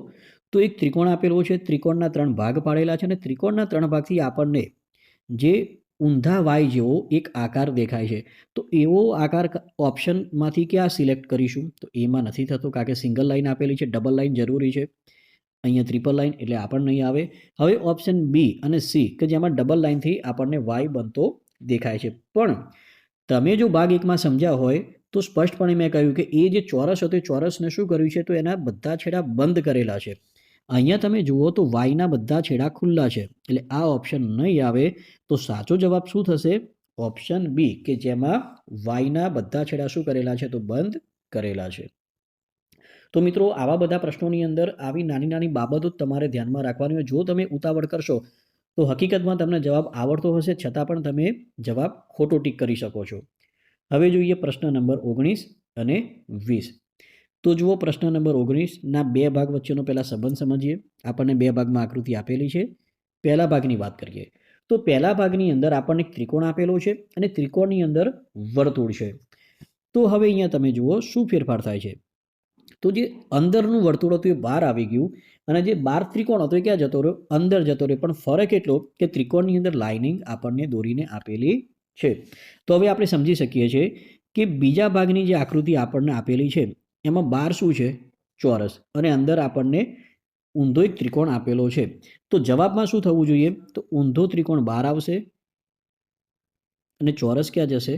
A: તો એક ત્રિકોણ આપેલો છે. ત્રિકોણના 3 ભાગ પાડેલા છે અને ત્રિકોણના 3 ભાગથી આપણને જે ઊંધા વાય જેવો એક આકાર દેખાય છે. તો એવો આકાર ઓપ્શનમાંથી ક્યાં સિલેક્ટ કરીશું? તો એમાં નથી થતો, કારણ કે સિંગલ લાઈન આપેલી છે, ડબલ લાઈન જરૂરી છે. અહીંયા ટ્રિપલ લાઈન એટલે આપણને નહીં આવે. હવે ઓપ્શન બી અને સી કે જેમાં ડબલ લાઈનથી આપણને વાય બનતો દેખાય છે. પણ તમે જો ભાગ એકમાં સમજ્યા હોય તો સ્પષ્ટપણે મેં કહ્યું કે એ જે ચોરસ હતો એ ચોરસને શું કર્યું છે? તો એના બધા છેડા બંધ કરેલા છે. અહીંયા તમે જુઓ તો વાયના બધા છેડા ખુલ્લા છે. એટલે આ ઓપ્શન નહીં આવે. તો સાચો જવાબ શું થશે? ઓપ્શન બી, કે જેમાં વાયના બધા છેડા શું કરેલા છે? તો બંધ કરેલા છે. તો મિત્રો આવા બધા પ્રશ્નોની અંદર આવી નાની નાની બાબતો તમારે ધ્યાનમાં રાખવાની હોય. જો તમે ઉતાવળ કરશો તો હકીકતમાં તમને જવાબ આવડતો હશે છતાં પણ તમે જવાબ ખોટો ટીક કરી શકો છો. હવે જોઈએ પ્રશ્ન નંબર 19 અને 20. તો જુઓ પ્રશ્ન નંબર 19ના બે ભાગ વચ્ચેનો પહેલા સંબંધ સમજીએ. આપણને બે ભાગમાં આકૃતિ આપેલી છે. પહેલા ભાગની વાત કરીએ તો પહેલા ભાગની અંદર આપણને ત્રિકોણ આપેલો છે અને ત્રિકોણની અંદર વર્તુળ છે. તો હવે અહીંયા તમે જુઓ શું ફેરફાર થાય છે. તો જે અંદરનું વર્તુળ હતું એ બહાર આવી ગયું અને જે બહાર ત્રિકોણ હતો એ ક્યાં જતો રહ્યો? અંદર જતો રહ્યો. પણ ફરક એટલો કે ત્રિકોણની અંદર લાઇનિંગ આપણને દોરીને આપેલી છે. તો હવે આપણે સમજી શકીએ છીએ કે બીજા ભાગની જે આકૃતિ આપણને આપેલી છે એમાં બહાર શું છે? ચોરસ. અને અંદર આપણને ઊંધો એક ત્રિકોણ આપેલો છે. તો જવાબમાં શું થવું જોઈએ? તો ઊંધો ત્રિકોણ બહાર આવશે અને ચોરસ ક્યાં જશે?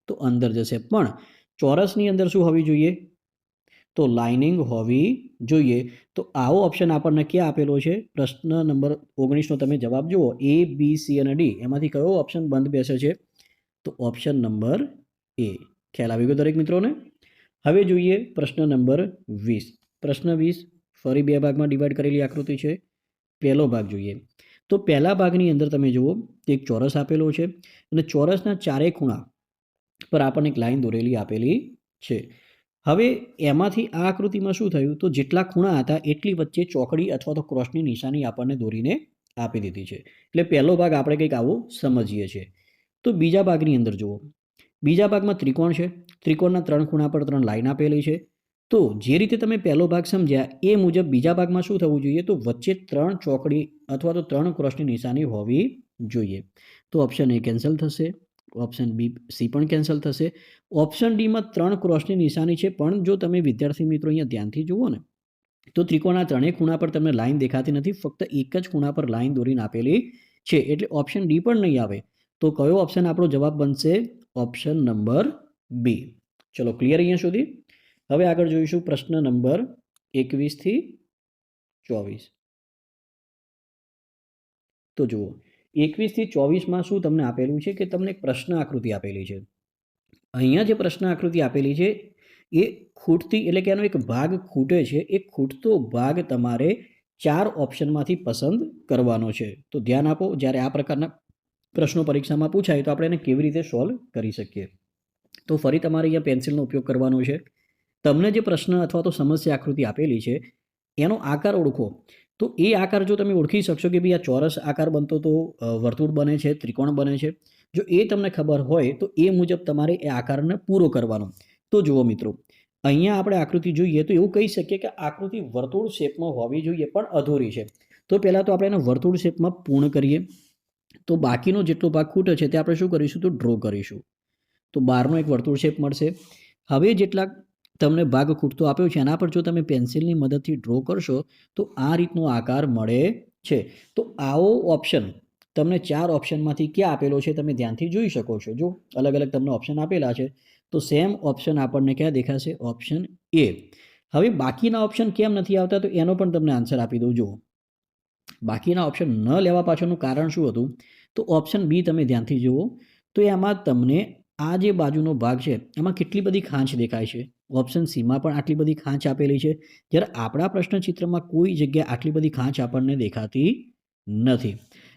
A: તો અંદર જશે. પણ ચોરસની અંદર શું હોવી જોઈએ? તો લાઇનિંગ હોવી જોઈએ. તો આવો ઓપ્શન આપણને ક્યાં આપેલો છે? પ્રશ્ન નંબર 19નો તમે જવાબ જુઓ, એ, બી, સી અને ડી. એમાંથી કયો ઓપ્શન બંધ બેસે છે? તો ઓપ્શન નંબર એ. ખ્યાલ આવી ગયો દરેક મિત્રોને? હવે જોઈએ પ્રશ્ન નંબર 20. પ્રશ્ન 20 ફરી બે ભાગમાં ડિવાઈડ કરેલી આકૃતિ છે. પહેલો ભાગ જોઈએ તો પહેલા ભાગની અંદર તમે જુઓ તો એક ચોરસ આપેલો છે અને ચોરસના ચારેય ખૂણા પર આપણને એક લાઈન દોરેલી આપેલી છે. હવે એમાંથી આ આકૃતિમાં શું થયું? તો જેટલા ખૂણા હતા એટલી વચ્ચે ચોકડી અથવા તો ક્રોસની નિશાની આપણને દોરીને આપી દીધી છે. એટલે પહેલો ભાગ આપણે કંઈક આવો સમજીએ છીએ. તો બીજા ભાગની અંદર જુઓ. બીજા ભાગમાં ત્રિકોણ છે. ત્રિકોણના 3 ખૂણા પર 3 લાઈન આપેલી છે. તો જે રીતે તમે પહેલો ભાગ સમજ્યા એ મુજબ બીજા ભાગમાં શું થવું જોઈએ? તો વચ્ચે 3 ચોકડી અથવા તો 3 ક્રોસની નિશાની હોવી જોઈએ. તો ઓપ્શન એ કેન્સલ થશે. ઓપ્શન બી, સી પણ કેન્સલ થશે. ઓપ્શન ડીમાં 3 ક્રોસની નિશાની છે. પણ જો તમે વિદ્યાર્થી મિત્રો અહીંયા ધ્યાનથી જુઓ ને તો ત્રિકોણના ત્રણેય ખૂણા પર તમને લાઈન દેખાતી નથી. ફક્ત એક જ ખૂણા પર લાઈન દોરીને આપેલી છે. એટલે ઓપ્શન ડી પણ નહીં આવે. તો કયો ઓપ્શન આપણો જવાબ બનશે? Option number B. ચલો ક્લિયર અહીંયા સુધી? હવે આગળ જોઈશું પ્રશ્ન નંબર 21 થી 24. તો જુઓ 21 થી 24માં શું તમને આપેલું છે કે તમને એક પ્રશ્ન આકૃતિ આપેલી છે. અહીંયા જે પ્રશ્ન આકૃતિ આપેલી છે એ ખૂટતી એટલે કે એનો એક ભાગ ખૂટે છે. એ ખૂટતો ભાગ તમારે 4 ઓપ્શનમાંથી પસંદ કરવાનો છે. તો ધ્યાન આપો, જ્યારે આ પ્રકારના પ્રશ્નો પરીક્ષામાં પૂછાય તો આપણે એને કેવી રીતે સોલ્વ કરી શકીએ. તો ફરી તમારે અહીંયા પેન્સિલનો ઉપયોગ કરવાનો છે. તમને જે પ્રશ્ન અથવા તો સમસ્યા આકૃતિ આપેલી છે એનો આકાર ઓળખો. તો એ આકાર જો તમે ઓળખી શકશો કે ભાઈ આ ચોરસ આકાર બનતો તો વર્તુળ બને છે, ત્રિકોણ બને છે, જો એ તમને ખબર હોય તો એ મુજબ તમારે એ આકારને પૂરો કરવાનો. તો જુઓ મિત્રો, અહીંયા આપણે આકૃતિ જોઈએ તો એવું કહી શકીએ કે આકૃતિ વર્તુળ શેપમાં હોવી જોઈએ પણ અધૂરી છે. તો પહેલાં તો આપણે એને વર્તુળ શેપમાં પૂર્ણ કરીએ. તો બાકીનો જેટલો ભાગ ખૂટે છે તે આપણે શું કરીશું તો ડ્રો કરીશું. તો બહારનો એક વર્તુળ શેપ મળશે. હવે જેટલા તમને ભાગ ખૂટતો આપ્યો છે એના પર જો તમે પેન્સિલની મદદથી ડ્રો કરશો તો આ રીતનો આકાર મળે છે. તો આવો ઓપ્શન તમને 4 ઓપ્શનમાંથી ક્યાં આપેલો છે તમે ધ્યાનથી જોઈ શકો છો. જો અલગ અલગ તમને ઓપ્શન આપેલા છે તો સેમ ઓપ્શન આપણને ક્યાં દેખાશે? Option A. હવે બાકીના ઓપ્શન કેમ નથી આવતા તો એનો પણ તમને આન્સર આપી દઉં. જુઓ, બાકીના ઓપ્શન ન લેવા પાછળનું કારણ શું હતું? તો ઓપ્શન બી તમે ધ્યાનથી જુઓ તો એમાં તમને આ જે બાજુનો ભાગ છે એમાં કેટલી બધી ખાંચ દેખાય છે. ઓપ્શન સીમાં પણ આટલી બધી ખાંચ આપેલી છે, જ્યારે આપણા પ્રશ્નચિત્રમાં કોઈ જગ્યાએ આટલી બધી ખાંચ આપણને દેખાતી નથી.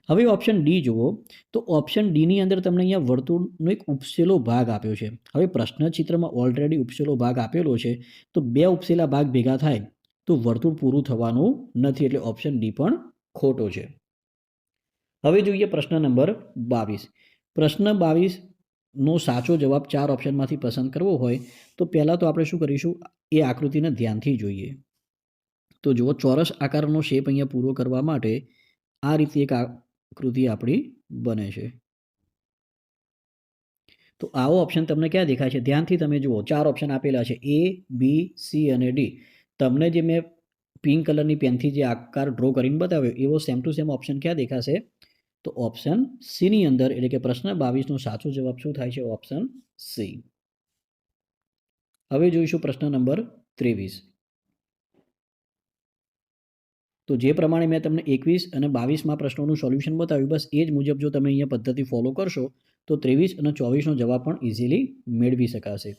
A: હવે ઓપ્શન ડી જુઓ તો ઓપ્શન ડીની અંદર તમને અહીંયા વર્તુળનો એક ઉપસેલો ભાગ આપ્યો છે. હવે પ્રશ્નચિત્રમાં ઓલરેડી ઉપસેલો ભાગ આપેલો છે તો બે ઉપસેલા ભાગ ભેગા થાય તો વર્તુળ પૂરું થવાનું નથી, એટલે ઓપ્શન ડી પણ ખોટો છે. હવે જોઈએ પ્રશ્ન નંબર 22. પ્રશ્ન 22નો સાચો જવાબ 4 ઓપ્શનમાંથી પસંદ કરવો હોય તો પહેલાં તો આપણે શું કરીશું? એ આકૃતિને ધ્યાનથી જોઈએ. તો જુઓ, ચોરસ આકારનો શેપ અહીંયા પૂરો કરવા માટે આ રીતે એક આકૃતિ આપણી બને છે. તો આવો ઓપ્શન તમને ક્યાં દેખાય છે? ધ્યાનથી તમે જુઓ, 4 ઓપ્શન આપેલા છે એ, બી, સી અને ડી. તમને જે મેં પિંક કલરની પેનથી જે આકાર ડ્રો કરીને બતાવ્યો એવો સેમ ટુ સેમ ઓપ્શન ક્યાં દેખાશે? તો ઓપ્શન સીની અંદર, એટલે કે પ્રશ્ન 22નો સાચો જવાબ શું થાય છે? Option C. હવે જોઈશું પ્રશ્ન નંબર 23. તો જે પ્રમાણે મેં તમને 21 અને 22માં પ્રશ્નોનું સોલ્યુશન બતાવ્યું, બસ એ જ મુજબ જો તમે અહીંયા પદ્ધતિ ફોલો કરશો તો 23 અને 24નો જવાબ પણ ઇઝીલી મેળવી શકાશે.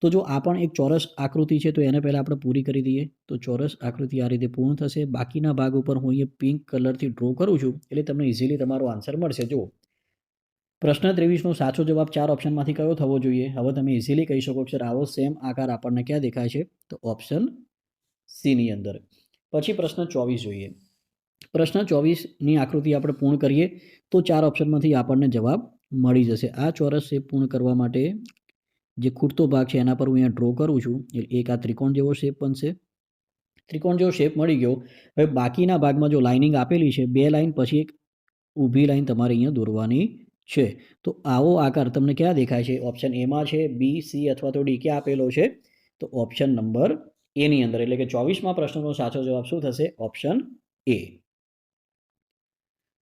A: તો જો આ પણ એક ચોરસ આકૃતિ છે તો એને પહેલાં આપણે પૂરી કરી દઈએ. તો ચોરસ આકૃતિ આ રીતે પૂર્ણ થશે. બાકીના ભાગ ઉપર હું અહીંયા પિંક કલરથી ડ્રો કરું છું એટલે તમને ઇઝીલી તમારો આન્સર મળશે. જુઓ, પ્રશ્ન 23નો સાચો જવાબ 4 ઓપ્શનમાંથી કયો થવો જોઈએ? હવે તમે ઇઝીલી કહી શકો છો આવો સેમ આકાર આપણને ક્યાં દેખાય છે? તો ઓપ્શન સીની અંદર. પછી પ્રશ્ન 24 જોઈએ. પ્રશ્ન 24ની આકૃતિ આપણે પૂર્ણ કરીએ તો 4 ઓપ્શનમાંથી આપણને જવાબ મળી જશે. આ ચોરસ શેપ પૂર્ણ કરવા માટે જે ખૂટતો ભાગ છે એના પર હું અહીંયા ડ્રો કરું છું. એક આ ત્રિકોણ જેવો શેપ બનશે. ત્રિકોણ જેવો શેપ મળી ગયો. હવે બાકીના ભાગમાં જો લાઇનિંગ આપેલી છે 2 લાઇન પછી એક ઊભી લાઇન તમારે અહીંયા દોરવાની છે. તો આવો આકાર તમને ક્યાં દેખાય છે? ઓપ્શન એમાં છે, બી, સી અથવા તો ડી ક્યાં આપેલો છે? તો ઓપ્શન નંબર એની અંદર, એટલે કે 24માં પ્રશ્નનો સાચો જવાબ શું થશે? Option A.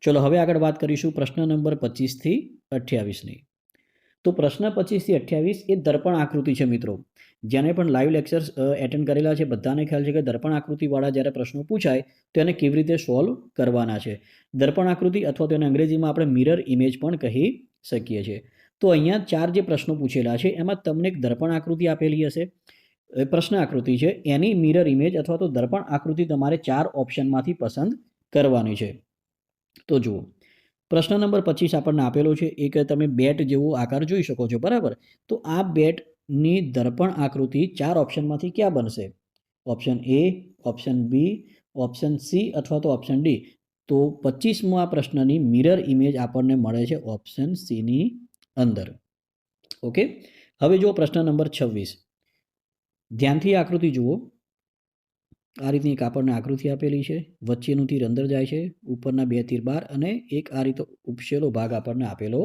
A: ચલો હવે આગળ વાત કરીશું પ્રશ્ન નંબર 25થી 28ની. તો પ્રશ્ન 25થી 28 એ દર્પણ આકૃતિ છે મિત્રો. જેને પણ લાઈવ લેક્ચર્સ એટેન્ડ કરેલા છે બધાને ખ્યાલ છે કે દર્પણ આકૃતિવાળા જ્યારે પ્રશ્નો પૂછાય તો એને કેવી રીતે સોલ્વ કરવાના છે. દર્પણ આકૃતિ અથવા તો એને અંગ્રેજીમાં આપણે મિરર ઇમેજ પણ કહી શકીએ છીએ. તો અહીંયા 4 જે પ્રશ્નો પૂછેલા છે એમાં તમને એક દર્પણ આકૃતિ આપેલી હશે. પ્રશ્ન આકૃતિ છે એની મિરર ઇમેજ અથવા તો દર્પણ આકૃતિ તમારે 4 ઓપ્શનમાંથી પસંદ કરવાની છે. તો જુઓ, પ્રશ્ન નંબર 25 આપણને આપેલો છે. એક તમે બેટ જેવો આકાર જોઈ શકો છો, બરાબર? તો આ બેટની દર્પણ આકૃતિ 4 ઓપ્શનમાંથી ક્યાં બનશે? Option A, option B, option C અથવા તો ઓપ્શન ડી. તો 25મા પ્રશ્નની મિરર ઇમેજ આપણને મળે છે ઓપ્શન સીની અંદર. ઓકે. હવે જુઓ પ્રશ્ન નંબર 26. ધ્યાનથી આકૃતિ જુઓ. આ રીતની એક આપણને આકૃતિ આપેલી છે. વચ્ચેનું તીર અંદર જાય છે, ઉપરના 2 તીર બહાર અને એક આ રીતે ઉપસેલો ભાગ આપણને આપેલો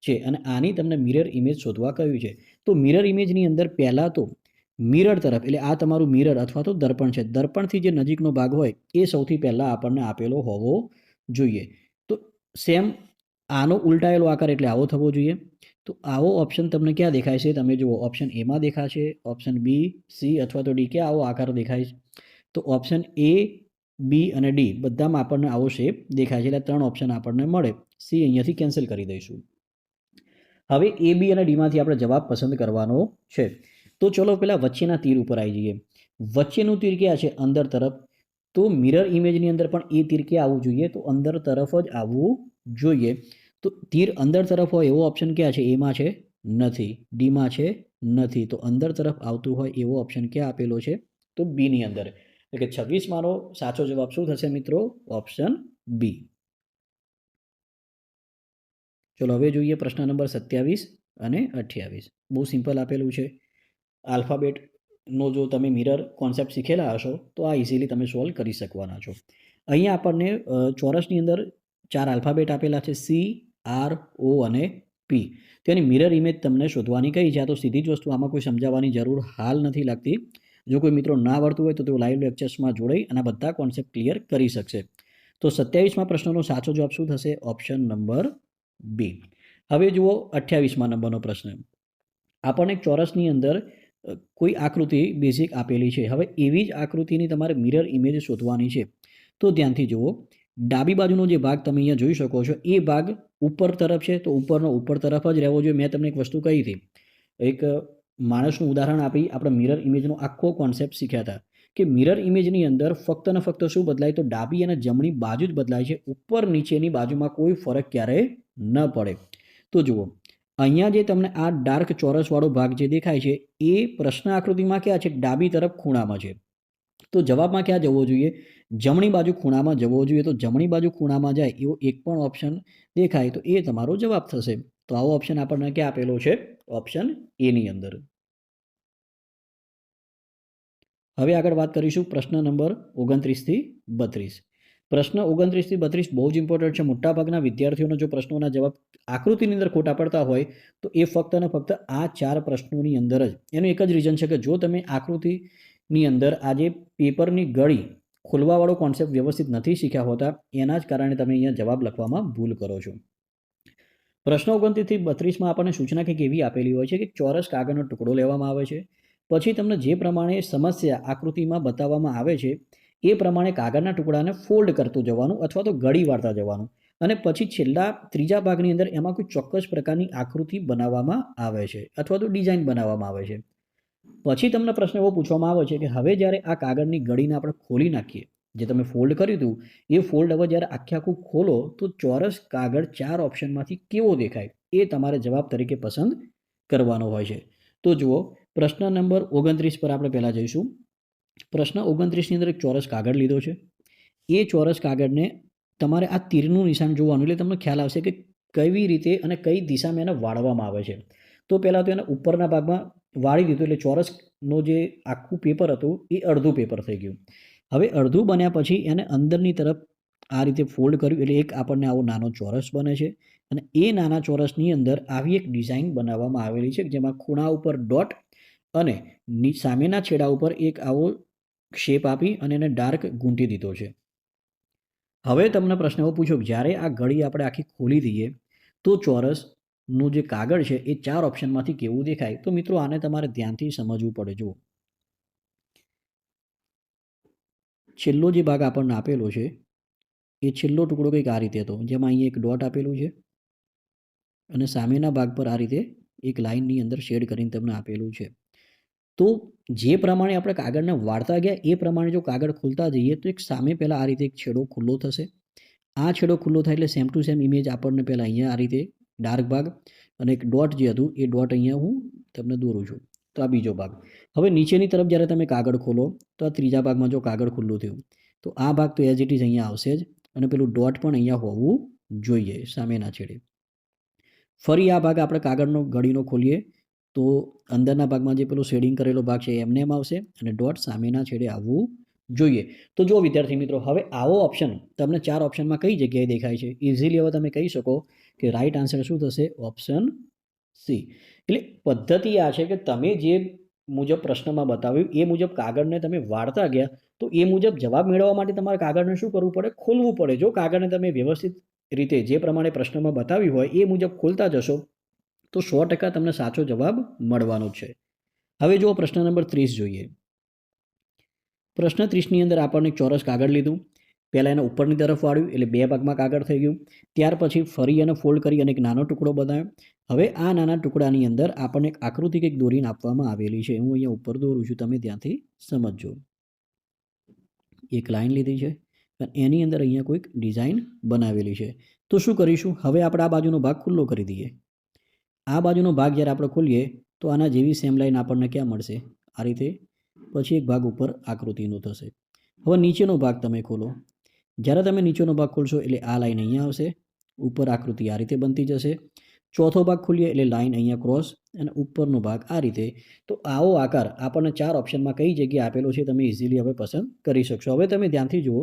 A: છે. અને આની તમને મિરર ઇમેજ શોધવા કહ્યું છે. તો મિરર ઇમેજની અંદર પહેલાં તો મિરર તરફ, એટલે આ તમારું મિરર અથવા તો દર્પણ છે, દર્પણથી જે નજીકનો ભાગ હોય એ સૌથી પહેલાં આપણને આપેલો હોવો જોઈએ. તો સેમ આનો ઉલટાયેલો આકાર એટલે આવો થવો જોઈએ. તો આવો ઓપ્શન તમને ક્યાં દેખાય છે? તમે જુઓ, ઓપ્શન એમાં દેખાશે, ઓપ્શન બી, સી અથવા તો ડી. ક્યાં આવો આકાર દેખાય છે? તો ઓપ્શન એ, બી અને ડી બધામાં આપણને આવો શેપ દેખાય છે. એટલે 3 ઓપ્શન આપણને મળે. સી અહીંયાથી કેન્સલ કરી દઈશું. હવે એ, બી અને ડીમાંથી આપણે જવાબ પસંદ કરવાનો છે. તો ચલો પહેલાં વચ્ચેના તીર ઉપર આવી જઈએ. વચ્ચેનું તીર ક્યાં છે? અંદર તરફ. તો મિરર ઇમેજની અંદર પણ એ તીર ક્યાં આવવું જોઈએ? તો અંદર તરફ જ આવવું જોઈએ. તો તીર અંદર તરફ હોય એવો ઓપ્શન ક્યાં છે? એમાં છે? નથી. ડીમાં છે? નથી. તો અંદર તરફ આવતું હોય એવો ઓપ્શન ક્યાં આપેલો છે? તો બીની અંદર. એટલે કે 26માનો સાચો જવાબ શું થશે મિત્રો? Option B. ચલો હવે જોઈએ પ્રશ્ન નંબર 27 અને 28. બહુ સિમ્પલ આપેલું છે. આલ્ફાબેટનો જો તમે મિરર કોન્સેપ્ટ શીખેલા હશો તો આ ઇઝીલી તમે સોલ્વ કરી શકવાના છો. અહીંયા આપણને ચોરસની અંદર 4 આલ્ફાબેટ આપેલા છે, સી, આર, ઓ અને પી. તેની મિરર ઇમેજ તમને શોધવાની કહી છે. આ તો સીધી જ વસ્તુ, આમાં કોઈ સમજાવવાની જરૂર હાલ નથી લાગતી. જો કોઈ મિત્રો ના આવડતું હોય તો તેઓ લાઈવ લેક્ચર્સમાં જોડાઈ અને બધા કોન્સેપ્ટ ક્લિયર કરી શકશે. તો 27મા પ્રશ્નનો સાચો જવાબ શું થશે? Option number B. હવે જુઓ 28મા નંબરનો પ્રશ્ન. આપણને એક ચોરસની અંદર કોઈ આકૃતિ બેઝિક આપેલી છે. હવે એવી જ આકૃતિની તમારે મિરર ઇમેજ શોધવાની છે. તો ધ્યાનથી જુઓ, ડાબી બાજુનો જે ભાગ તમે અહીંયા જોઈ શકો છો એ ભાગ ઉપર તરફ છે, તો ઉપરનો ઉપર તરફ જ રહેવો જોઈએ. મેં તમને એક વસ્તુ કહી હતી, એક માણસનું ઉદાહરણ આપી આપણે મિરર ઇમેજનો આખો કોન્સેપ્ટ શીખ્યા હતા કે મિરર ઇમેજની અંદર ફક્ત ને ફક્ત શું બદલાય, તો ડાબી અને જમણી બાજુ જ બદલાય છે. ઉપર નીચેની બાજુમાં કોઈ ફરક ક્યારેય ન પડે. તો જુઓ, અહીંયા જે તમને આ ડાર્ક ચોરસવાળો ભાગ જે દેખાય છે એ પ્રશ્ન આકૃતિમાં ક્યાં છે? ડાબી તરફ ખૂણામાં છે. તો જવાબમાં ક્યાં જવો જોઈએ? જમણી બાજુ ખૂણામાં જવો જોઈએ. તો જમણી બાજુ ખૂણામાં જાય એવો એક પણ ઓપ્શન દેખાય તો એ તમારો જવાબ થશે. તો આવો ઓપ્શન આપણને ક્યાં આપેલો છે? ઓપ્શન એની અંદર. હવે આગળ વાત કરીશું પ્રશ્ન નંબર 29 થી 32. પ્રશ્ન 29 થી 32 બહુ જ ઇમ્પોર્ટન્ટ છે. મોટાભાગના વિદ્યાર્થીઓનો જો પ્રશ્નોના જવાબ આકૃતિની અંદર ખોટા પડતા હોય તો એ ફક્ત ને ફક્ત આ 4 પ્રશ્નોની અંદર જ. એનું એક જ રીઝન છે કે જો તમે આકૃતિની અંદર આ જે પેપરની ગળી ખોલવાવાળો કોન્સેપ્ટ વ્યવસ્થિત નથી શીખ્યા હોતા, એના જ કારણે તમે અહીંયા જવાબ લખવામાં ભૂલ કરો છો. પ્રશ્ન 29 થી 32માં આપણને સૂચના કંઈક એવી આપેલી હોય છે કે ચોરસ કાગળનો ટુકડો લેવામાં આવે છે. પછી તમને જે પ્રમાણે સમસ્યા આકૃતિમાં બતાવવામાં આવે છે એ પ્રમાણે કાગળના ટુકડાને ફોલ્ડ કરતું જવાનું અથવા તો ગળી વાળતા જવાનું, અને પછી છેલ્લા ત્રીજા ભાગની અંદર એમાં કોઈ ચોક્કસ પ્રકારની આકૃતિ બનાવવામાં આવે છે અથવા તો ડિઝાઇન બનાવવામાં આવે છે. પછી તમને પ્રશ્ન એવો પૂછવામાં આવે છે કે હવે જ્યારે આ કાગળની ગળીને આપણે ખોલી નાખીએ, જે તમે ફોલ્ડ કર્યું હતું એ ફોલ્ડ હવે જ્યારે આખે આખું ખોલો તો ચોરસ કાગળ 4 ઓપ્શનમાંથી કેવો દેખાય એ તમારે જવાબ તરીકે પસંદ કરવાનો હોય છે. તો જુઓ, પ્રશ્ન નંબર 29 પર આપણે પહેલાં જઈશું. પ્રશ્ન 29ની અંદર એક ચોરસ કાગળ લીધો છે. એ ચોરસ કાગળને તમારે આ તીરનું નિશાન જોવાનું, એટલે તમને ખ્યાલ આવશે કે કેવી રીતે અને કઈ દિશામાં એને વાળવામાં આવે છે. તો પહેલાં તો એને ઉપરના ભાગમાં વાળી દીધું, એટલે ચોરસનો જે આખું પેપર હતું એ અડધું પેપર થઈ ગયું. હવે અડધું બન્યા પછી એને અંદરની તરફ આ રીતે ફોલ્ડ કર્યું, એટલે એક આપણને આવો નાનો ચોરસ બને છે. અને એ નાના ચોરસની અંદર આવી એક ડિઝાઇન બનાવવામાં આવેલી છે જેમાં ખૂણા ઉપર ડોટ અને સામેના છેડા ઉપર એક આવો શેપ આપી અને એને ડાર્ક ગૂંથી દીધો છે. હવે તમને પ્રશ્ન એવો પૂછ્યો કે જ્યારે આ ગળી આપણે આખી ખોલી દઈએ તો ચોરસનું જે કાગળ છે એ 4 ઓપ્શનમાંથી કેવું દેખાય? તો મિત્રો આને તમારે ધ્યાનથી સમજવું પડે. જુઓ, છેલ્લો જે ભાગ આપણને આપેલો છે એ છેલ્લો ટુકડો કંઈક આ રીતે હતો, જેમાં અહીંયા એક ડોટ આપેલું છે અને સામેના ભાગ પર આ રીતે એક લાઇનની અંદર શેડ કરીને તમને આપેલું છે. તો જે પ્રમાણે આપણે કાગળને વાળતા ગયા એ પ્રમાણે જો કાગળ ખોલતા જઈએ તો એક સામે પહેલાં આ રીતે એક છેડો ખુલ્લો થશે. આ છેડો ખુલ્લો થાય એટલે સેમ ટુ સેમ ઇમેજ આપણને પહેલાં અહીંયા આ રીતે ડાર્ક ભાગ અને એક ડોટ જે હતું એ ડોટ અહીંયા હું તમને દોરું છું. તો આ બીજો ભાગ. હવે નીચેની તરફ જ્યારે તમે કાગળ ખોલો તો આ ત્રીજા ભાગમાં જો કાગળ ખુલ્લું થયું તો આ ભાગ તો એઝ ઇટ ઇઝ અહીંયા આવશે જ, અને પેલું ડોટ પણ અહીંયા હોવું જોઈએ સામેના છેડે. ફરી આ ભાગ આપણે કાગળનો ગળીનો ખોલીએ તો અંદરના ભાગમાં જે પેલો શેડિંગ કરેલો ભાગ છે એમને એમ આવશે અને ડોટ સામેના છેડે આવવું જોઈએ. તો જો વિદ્યાર્થી મિત્રો, હવે આવો ઓપ્શન તમને 4 ઓપ્શનમાં કઈ જગ્યાએ દેખાય છે? ઇઝીલી હવે તમે કહી શકો કે રાઈટ આન્સર શું થશે? Option C. એટલે પદ્ધતિ આ છે કે તમે જે મુજબ પ્રશ્નમાં બતાવ્યું એ મુજબ કાગળને તમે વાળતા ગયા તો એ મુજબ જવાબ મેળવવા માટે તમારે કાગળને શું કરવું પડે? ખોલવું પડે. જો કાગળને તમે વ્યવસ્થિત રીતે જે પ્રમાણે પ્રશ્નમાં બતાવ્યું હોય એ મુજબ ખોલતા જશો તો 100% તમને સાચો જવાબ મળવાનો છે. હવે જુઓ પ્રશ્ન નંબર 30 જોઈએ. પ્રશ્ન 30ની અંદર આપણને ચોરસ કાગળ લીધું, પહેલાં એને ઉપરની તરફ વાળ્યું એટલે 2 ભાગમાં કાગળ થઈ ગયું. ત્યાર પછી ફરી એને ફોલ્ડ કરી અને એક નાનો ટુકડો બનાવ્યો. હવે આ નાના ટુકડાની અંદર આપણને એક આકૃતિ કંઈક દોરીને આપવામાં આવેલી છે. હું અહીંયા ઉપર દોરું છું, તમે ત્યાંથી સમજજો. એક લાઈન લીધી છે અને એની અંદર અહીંયા કોઈક ડિઝાઇન બનાવેલી છે. તો શું કરીશું? હવે આપણે આ બાજુનો ભાગ ખુલ્લો કરી દઈએ. આ બાજુનો ભાગ જ્યારે આપણે ખોલીએ તો આના જેવી સેમ લાઈન આપણને ક્યાં મળશે? આ રીતે. પછી એક ભાગ ઉપર આકૃતિનો થશે. હવે નીચેનો ભાગ તમે ખોલો. જ્યારે તમે નીચેનો ભાગ ખોલશો એટલે આ લાઈન અહીંયા આવશે ઉપર આકૃતિ આ રીતે બનતી જશે. ચોથો ભાગ ખોલીએ એટલે લાઈન અહીંયા ક્રોસ અને ઉપરનો ભાગ આ રીતે. તો આવો આકાર આપણને 4 ઓપ્શનમાં કઈ જગ્યાએ આપેલો છે તમે ઇઝીલી હવે પસંદ કરી શકશો. હવે તમે ધ્યાનથી જુઓ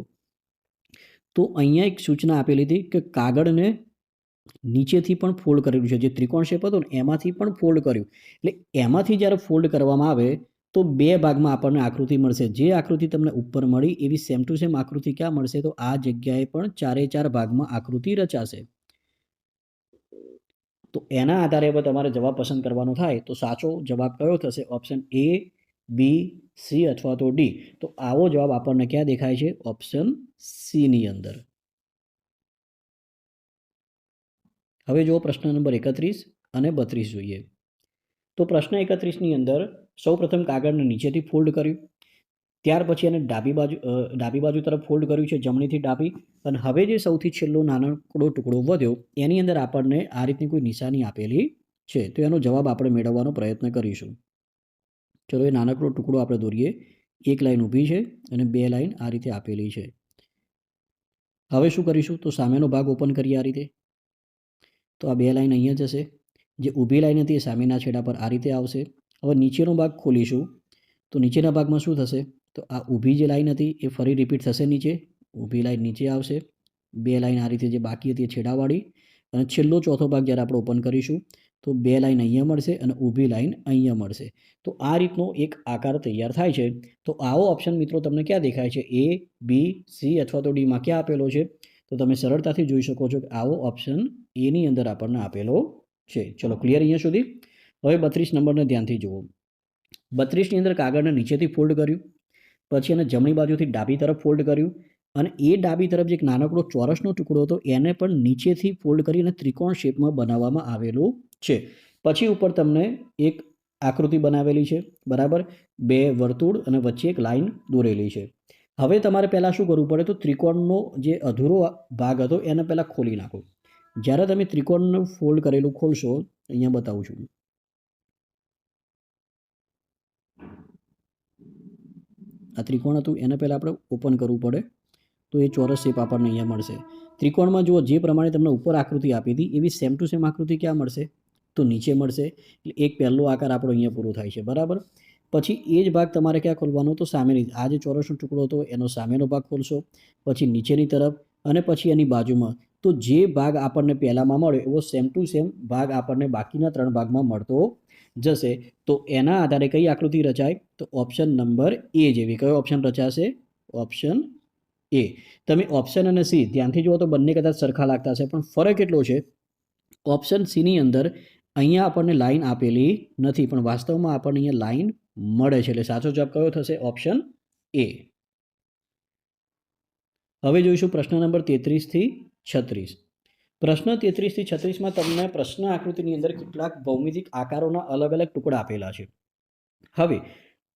A: તો અહીંયા એક સૂચના આપેલી હતી કે કાગળને નીચેથી પણ ફોલ્ડ કરેલું છે. જે ત્રિકોણ શેપ હતો ને એમાંથી પણ ફોલ્ડ કર્યું. એટલે એમાંથી જ્યારે ફોલ્ડ કરવામાં આવે તો 2 ભાગમાં આપણને આકૃતિ મળશે. જે આકૃતિ તમને ઉપર મળી એવી સેમ ટુ સેમ આકૃતિ ક્યાં મળશે? તો આ જગ્યાએ પણ 4 ભાગમાં આકૃતિ રચાશે. તો એના આધારે હવે તમારે જવાબ પસંદ કરવાનો થાય તો સાચો જવાબ કયો થશે? ઓપ્શન A, B, C અથવા તો D. તો આવો જવાબ આપણને ક્યાં દેખાય છે? ઓપ્શન C ની અંદર. હવે જુઓ પ્રશ્ન નંબર 31 અને 32 જોઈએ. તો પ્રશ્ન 31ની અંદર સૌપ્રથમ કાગળને નીચેથી ફોલ્ડ કર્યું, ત્યાર પછી એને ડાબી બાજુ તરફ ફોલ્ડ કર્યું છે, જમણીથી ડાબી. અને હવે જે સૌથી છેલ્લો નાનકડો ટુકડો વધ્યો એની અંદર આપણને આ રીતની કોઈ નિશાની આપેલી છે. તો એનો જવાબ આપણે મેળવવાનો પ્રયત્ન કરીશું. ચલો એ નાનકડો ટુકડો આપણે દોરીએ. એક લાઈન ઊભી છે અને 2 લાઈન આ રીતે આપેલી છે. હવે શું કરીશું? તો સામેનો ભાગ ઓપન કરીએ આ રીતે. તો આ 2 લાઈન અહીંયા જશે. જે ઊભી લાઈન હતી એ સામેના છેડા પર આ રીતે આવશે. હવે નીચેનો ભાગ ખોલીશું તો નીચેના ભાગમાં શું થશે? તો આ ઊભી જે લાઈન હતી એ ફરી રિપીટ થશે નીચે. ઊભી લાઈન નીચે આવશે. 2 લાઈન આ રીતે જે બાકી હતી એ છેડાવાળી. અને છેલ્લો ચોથો ભાગ જ્યારે આપણે ઓપન કરીશું તો 2 લાઈન અહીંયા મળશે અને ઊભી લાઈન અહીંયા મળશે. તો આ રીતનો એક આકાર તૈયાર થાય છે. તો આવો ઓપ્શન મિત્રો તમને ક્યાં દેખાય છે? A, B, C અથવા તો Dમાં ક્યાં આપેલો છે? તો તમે સરળતાથી જોઈ શકો છો કે આવો ઓપ્શન A ની અંદર આપણને આપેલો છે. ચલો ક્લિયર અહીંયા સુધી. હવે 32 નંબરને ધ્યાનથી જુઓ. 32ની અંદર કાગળને નીચેથી ફોલ્ડ કર્યું, પછી એને જમણી બાજુથી ડાબી તરફ ફોલ્ડ કર્યું અને એ ડાબી તરફ જે એક નાનકડો ચોરસનો ટુકડો હતો એને પણ નીચેથી ફોલ્ડ કરી અને ત્રિકોણ શેપમાં બનાવવામાં આવેલું છે. પછી ઉપર તમને એક આકૃતિ બનાવેલી છે, બરાબર? 2 વર્તુળ અને વચ્ચે એક લાઈન દોરેલી છે. હવે તમારે પહેલાં શું કરવું પડે? તો ત્રિકોણનો જે અધૂરો ભાગ હતો એને પહેલાં ખોલી નાખો. જ્યારે તમે ત્રિકોણનું ફોલ્ડ કરેલું ખોલશો, અહીંયા બતાવું છું. આ ત્રિકોણ હતું એને પહેલાં આપણે ઓપન કરવું પડે તો એ ચોરસ શેપ આપણને અહીંયા મળશે. ત્રિકોણમાં જુઓ જે પ્રમાણે તમને ઉપર આકૃતિ આપી હતી એવી સેમ ટુ સેમ આકૃતિ ક્યાં મળશે? તો નીચે મળશે. એટલે એક પહેલો આકાર આપણો અહીંયા પૂરો થાય છે, બરાબર? પછી એ જ ભાગ તમારે ક્યાં ખોલવાનો? તો સામેની, આ જે ચોરસનો ટુકડો હતો એનો સામેનો ભાગ ખોલશો, પછી નીચેની તરફ અને પછી એની બાજુમાં. તો જે ભાગ આપણને પહેલામાં મળ્યો એવો સેમ ટુ સેમ ભાગ આપણને બાકીના 3 ભાગમાં મળતો જશે. તો એના આધારે કઈ આકૃતિ રચાય? તો ઓપ્શન નંબર A જેવી. કયો ઓપ્શન રચાશે? Option A. તમે ઓપ્શન અને C ધ્યાનથી જુઓ તો બંને કદાચ સરખા લાગતા છે, પણ ફરક એટલો છે ઓપ્શન C ની અંદર અહીંયા આપણને લાઈન આપેલી નથી, પણ વાસ્તવમાં આપણને અહીંયા લાઈન મળે છે. એટલે સાચો જવાબ કયો થશે? Option A. હવે જોઈશું પ્રશ્ન નંબર 33 થી 36. પ્રશ્ન 33 થી 36માં તમને પ્રશ્ન આકૃતિની અંદર કેટલાક ભૌમિતિક આકારોના અલગ અલગ ટુકડા આપેલા છે. હવે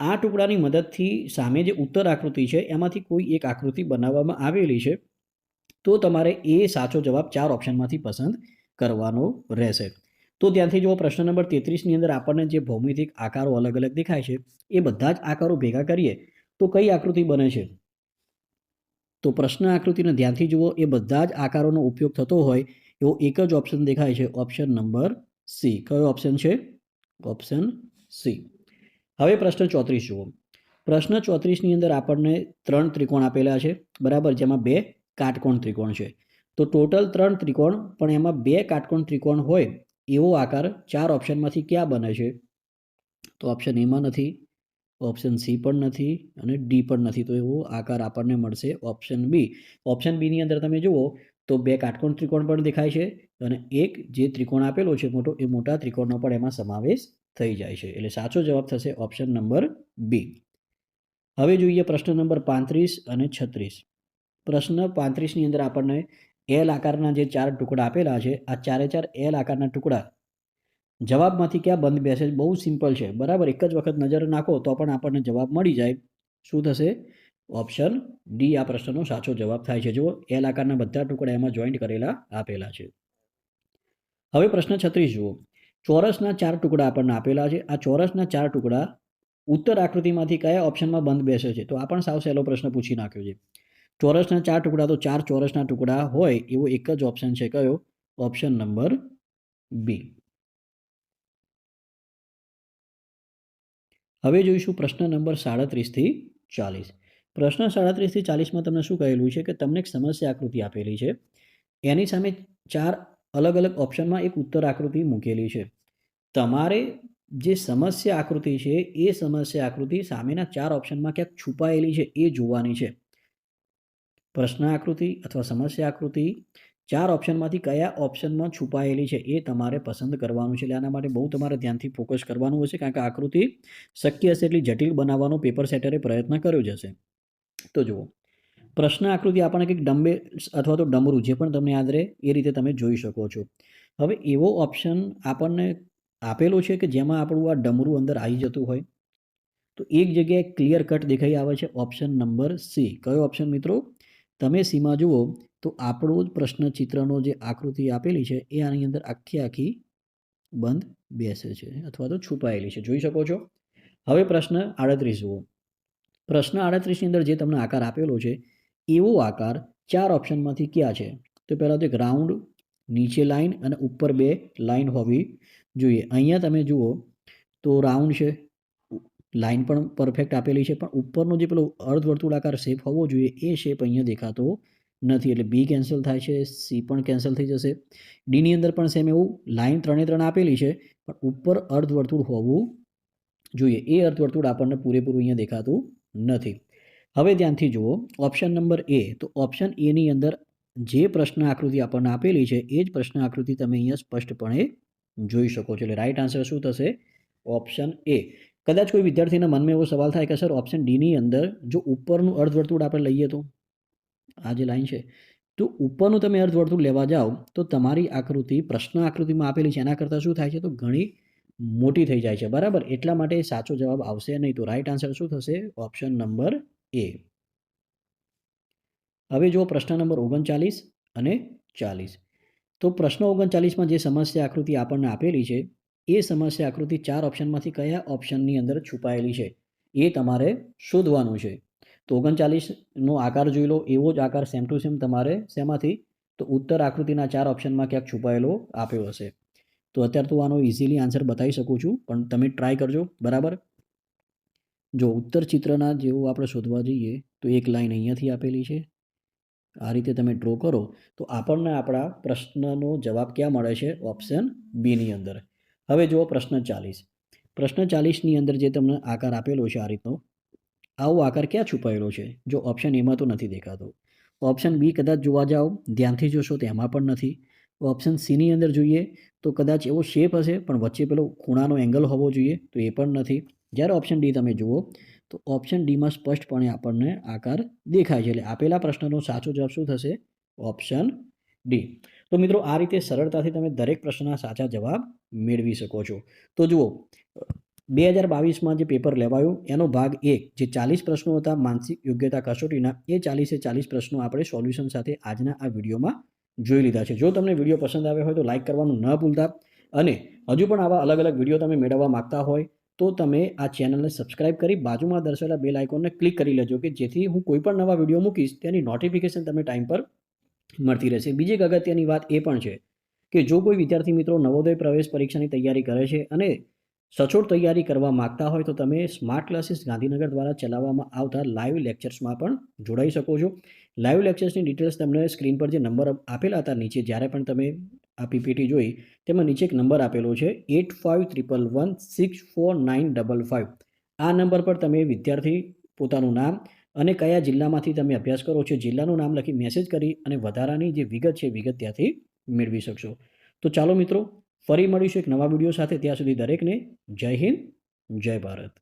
A: આ ટુકડાની મદદથી સામે જે ઉત્તર આકૃતિ છે એમાંથી કોઈ એક આકૃતિ બનાવવામાં આવેલી છે. તો તમારે એ સાચો જવાબ 4 ઓપ્શનમાંથી પસંદ કરવાનો રહેશે. તો ધ્યાનથી જુઓ. પ્રશ્ન નંબર 33ની અંદર આપણને જે ભૌમિતિક આકારો અલગ અલગ દેખાય છે એ બધા જ આકારો ભેગા કરીએ તો કઈ આકૃતિ બને છે? તો પ્રશ્ન આકૃતિને ધ્યાનથી જુઓ. એ બધા જ આકારોનો ઉપયોગ થતો હોય એવો એક જ ઓપ્શન દેખાય છે, ઓપ્શન નંબર C. કયો ઓપ્શન છે? Option C. હવે પ્રશ્ન 34 જુઓ. પ્રશ્ન 34ની અંદર આપણને 3 ત્રિકોણ આપેલા છે, બરાબર? જેમાં 2 કાટકોણ ત્રિકોણ છે. તો ટોટલ 3 ત્રિકોણ, પણ એમાં 2 કાટકોણ ત્રિકોણ હોય એવો આકાર 4 ઓપ્શનમાંથી ક્યાં બને છે? તો ઓપ્શન A માં નથી, ઓપ્શન C પણ નથી અને D પણ નથી. તો એવો આકાર આપણને મળશે ઓપ્શન B. ઓપ્શન B ની અંદર તમે જુઓ તો 2 કાટકોણ ત્રિકોણ પણ દેખાય છે અને એક જે ત્રિકોણ આપેલો છે મોટો, એ મોટા ત્રિકોણનો પણ એમાં સમાવેશ થઈ જાય છે. એટલે સાચો જવાબ થશે ઓપ્શન નંબર B. હવે જોઈએ પ્રશ્ન નંબર 35 અને 36. પ્રશ્ન 35ની અંદર આપણને L આકારના જે 4 ટુકડા આપેલા છે, આ 4 L આકારના ટુકડા જવાબમાંથી ક્યાં બંધ બેસે? બહુ સિમ્પલ છે, બરાબર? એક જ વખત નજર નાખો તો પણ આપણને જવાબ મળી જાય. શું થશે? ઓપ્શન D આ પ્રશ્નનો સાચો જવાબ થાય છે. જુઓ, L આકારના બધા ટુકડા એમાં જોઈન્ટ કરેલા આપેલા છે. હવે પ્રશ્ન 36 જુઓ. ચોરસના 4 ટુકડા આપણને આપેલા છે. આ ચોરસના 4 ટુકડા ઉત્તર આકૃતિમાંથી કયા ઓપ્શનમાં બંધ બેસે છે? તો આ પણ સાવ સહેલો પ્રશ્ન પૂછી નાખ્યો છે. ચોરસના 4 ટુકડા તો 4 ચોરસના ટુકડા હોય એવો એક જ ઓપ્શન છે કયો? Option number B. હવે જોઈશું પ્રશ્ન નંબર 37 થી 40. પ્રશ્ન 37 થી 40માં તમને શું કહેલું છે કે તમને એક સમસ્યા આકૃતિ આપેલી છે. એની સામે 4 અલગ અલગ ઓપ્શનમાં એક ઉત્તર આકૃતિ મૂકેલી છે. તમારે જે સમસ્યા આકૃતિ છે એ સમસ્યા આકૃતિ સામેના 4 ઓપ્શનમાં ક્યાંક છુપાયેલી છે એ જોવાની છે. પ્રશ્ન આકૃતિ અથવા સમસ્યા આકૃતિ 4 ઓપ્શનમાંથી કયા ઓપ્શનમાં છુપાયેલી છે એ તમારે પસંદ કરવાનું છે. એટલે આના માટે બહુ તમારે ધ્યાનથી ફોકસ કરવાનું હશે, કારણ કે આકૃતિ શક્ય હશે એટલી જટિલ બનાવવાનો પેપર સેટરે પ્રયત્ન કર્યો જ હશે. તો જુઓ, પ્રશ્ન આકૃતિ આપણને કંઈક ડમ્બેલ્સ અથવા તો ડમરું જે પણ તમને યાદ રહે એ રીતે તમે જોઈ શકો છો. હવે એવો ઓપ્શન આપણને આપેલો છે કે જેમાં આપણું આ ડમરું અંદર આવી જતું હોય. તો એક જગ્યાએ ક્લિયર કટ દેખાઈ આવે છે ઓપ્શન નંબર સી. કયો ઓપ્શન મિત્રો? તમે સીમાં જુઓ તો આપણો જ પ્રશ્ન ચિત્રનો જે આકૃતિ આપેલી છે એ આની અંદર આખી બંધ બેસે છે અથવા તો છુપાયેલી છે, જોઈ શકો છો. હવે પ્રશ્ન 38 જુઓ. પ્રશ્ન 38ની અંદર જે તમને આકાર આપેલો છે એવો આકાર 4 ઓપ્શનમાંથી ક્યાં છે? તો પહેલાં તો એક રાઉન્ડ, નીચે લાઈન અને ઉપર 2 લાઈન હોવી જોઈએ. અહીંયા તમે જુઓ તો રાઉન્ડ છે, લાઈન પણ પરફેક્ટ આપેલી છે, પણ ઉપરનો જે પેલો અર્ધવર્તુળાકાર શેપ હોવો જોઈએ એ શેપ અહીંયા દેખાતો નથી. એટલે બી કેન્સલ થાય છે, સી પણ કેન્સલ થઈ જશે. ડીની અંદર પણ સેમ એવું લાઈન 3 આપેલી છે, પણ ઉપર અર્ધવર્તુળ હોવું જોઈએ. એ અર્ધવર્તુળ આપણને પૂરેપૂરું અહીંયા દેખાતું નથી. હવે ધ્યાનથી જુઓ ઓપ્શન નંબર એ. તો ઓપ્શન એની અંદર જે પ્રશ્ન આકૃતિ આપણને આપેલી છે એ જ પ્રશ્ન આકૃતિ તમે અહીંયા સ્પષ્ટપણે જોઈ શકો છો. એટલે રાઈટ આન્સર શું થશે? Option A. કદાચ કોઈ વિદ્યાર્થીના મનમાં એવો સવાલ થાય કે સર ઓપ્શન ડીની અંદર જો ઉપરનું અર્ધવર્તુળ આપણે લઈએ તો આ જે લાઈન છે, તો ઉપરનું તમે અર્ધવર્તુળ લેવા જાઓ તો તમારી આકૃતિ પ્રશ્ન આકૃતિમાં આપેલી છે એના કરતાં શું થાય છે? તો ઘણી મોટી થઈ જાય છે, બરાબર. એટલા માટે સાચો જવાબ આવશે નહીં. તો રાઈટ આન્સર શું થશે? ઓપ્શન નંબર એ. હવે જુઓ પ્રશ્ન નંબર 39 અને 40. તો પ્રશ્ન 39માં જે સમસ્યા આકૃતિ આપણને આપેલી છે એ સમસ્યા આકૃતિ 4 ઓપ્શનમાંથી કયા ઓપ્શનની અંદર છુપાયેલી છે એ તમારે શોધવાનું છે. તો 39નો આકાર જોઈ લો, એવો જ આકાર સેમ ટુ સેમ તમારે શેમાંથી? તો ઉત્તર આકૃતિના 4 ઓપ્શનમાં ક્યાંક છુપાયેલો આપ્યો હશે. તો અત્યારે તો આનો ઇઝીલી આન્સર બતાવી શકું છું, પણ તમે ટ્રાય કરજો, બરાબર. જો ઉત્તર ચિત્રના જેવું આપણે શોધવા જઈએ તો એક લાઈન અહીંયાથી આપેલી છે, આ રીતે તમે ડ્રો કરો તો આપણને આપણા પ્રશ્નનો જવાબ ક્યાં મળે છે? ઓપ્શન બીની અંદર. હવે જુઓ પ્રશ્ન 40. પ્રશ્ન 40ની અંદર જે તમને આકાર આપેલો છે આ રીતનો, આવો આકાર ક્યાં છુપાયેલો છે? જો ઓપ્શન એમાં તો નથી દેખાતો. ઓપ્શન બી કદાચ જોવા જાઓ, ધ્યાનથી જોશો તો એમાં પણ નથી. ઓપ્શન સીની અંદર જોઈએ તો કદાચ એવો શેપ હશે પણ વચ્ચે પેલો ખૂણાનો એંગલ હોવો જોઈએ, તો એ પણ નથી. જ્યારે ઓપ્શન ડી તમે જુઓ તો ઓપ્શન ડીમાં સ્પષ્ટપણે આપણને આકાર દેખાય છે. એટલે આપેલા પ્રશ્નનો સાચો જવાબ શું થશે? Option D. તો મિત્રો આ રીતે સરળતાથી તમે દરેક પ્રશ્નના સાચા જવાબ મેળવી શકો છો. તો જુઓ 2022માં જે પેપર લેવાયું એનો ભાગ 1 જે 40 પ્રશ્નો હતા માનસિક યોગ્યતા કસોટીના, એ 40 પ્રશ્નો આપણે સોલ્યુશન સાથે આજના આ વિડીયોમાં જોઈ લીધા છે. જો તમને વિડીયો પસંદ આવ્યો હોય તો લાઇક કરવાનું ન ભૂલતા, અને હજુ પણ આવા અલગ અલગ વિડીયો તમે મેળવવા માંગતા હોય તો તમે આ ચેનલને સબસ્ક્રાઇબ કરી બાજુમાં દર્શાવેલા બેલ આઇકોનને ક્લિક કરી લેજો કે જેથી હું કોઈ પણ નવા વિડીયો મૂકીશ તેની નોટિફિકેશન તમને ટાઈમ પર મળતી રહેશે. બીજી એક અગત્યની વાત એ પણ છે કે જો કોઈ વિદ્યાર્થી મિત્રો નવોદય પ્રવેશ પરીક્ષાની તૈયારી કરે છે અને સચોટ તૈયારી કરવા માંગતા હોય તો તમે સ્માર્ટ ક્લાસીસ ગાંધીનગર દ્વારા ચલાવવામાં આવતા લાઈવ લેક્ચર્સમાં પણ જોડાઈ શકો છો. લાઈવ લેક્ચર્સની ડિટેલ્સ તમને સ્ક્રીન પર જે નંબર આપેલા હતા નીચે, જ્યારે પણ તમે આ પીપીટી જોઈ તેમાં નીચે એક નંબર આપેલો છે 8511164955. આ નંબર પર તમે વિદ્યાર્થી પોતાનું નામ અને કયા જિલ્લામાંથી તમે અભ્યાસ કરો છો જિલ્લાનું નામ લખી મેસેજ કરી અને વધારાની જે વિગત છે વિગત ત્યાંથી મેળવી શકશો. તો ચાલો મિત્રો, ફરી મળીશું એક નવા વિડીયો સાથે. ત્યાં સુધી દરેકને જય હિન્દ, જય ભારત.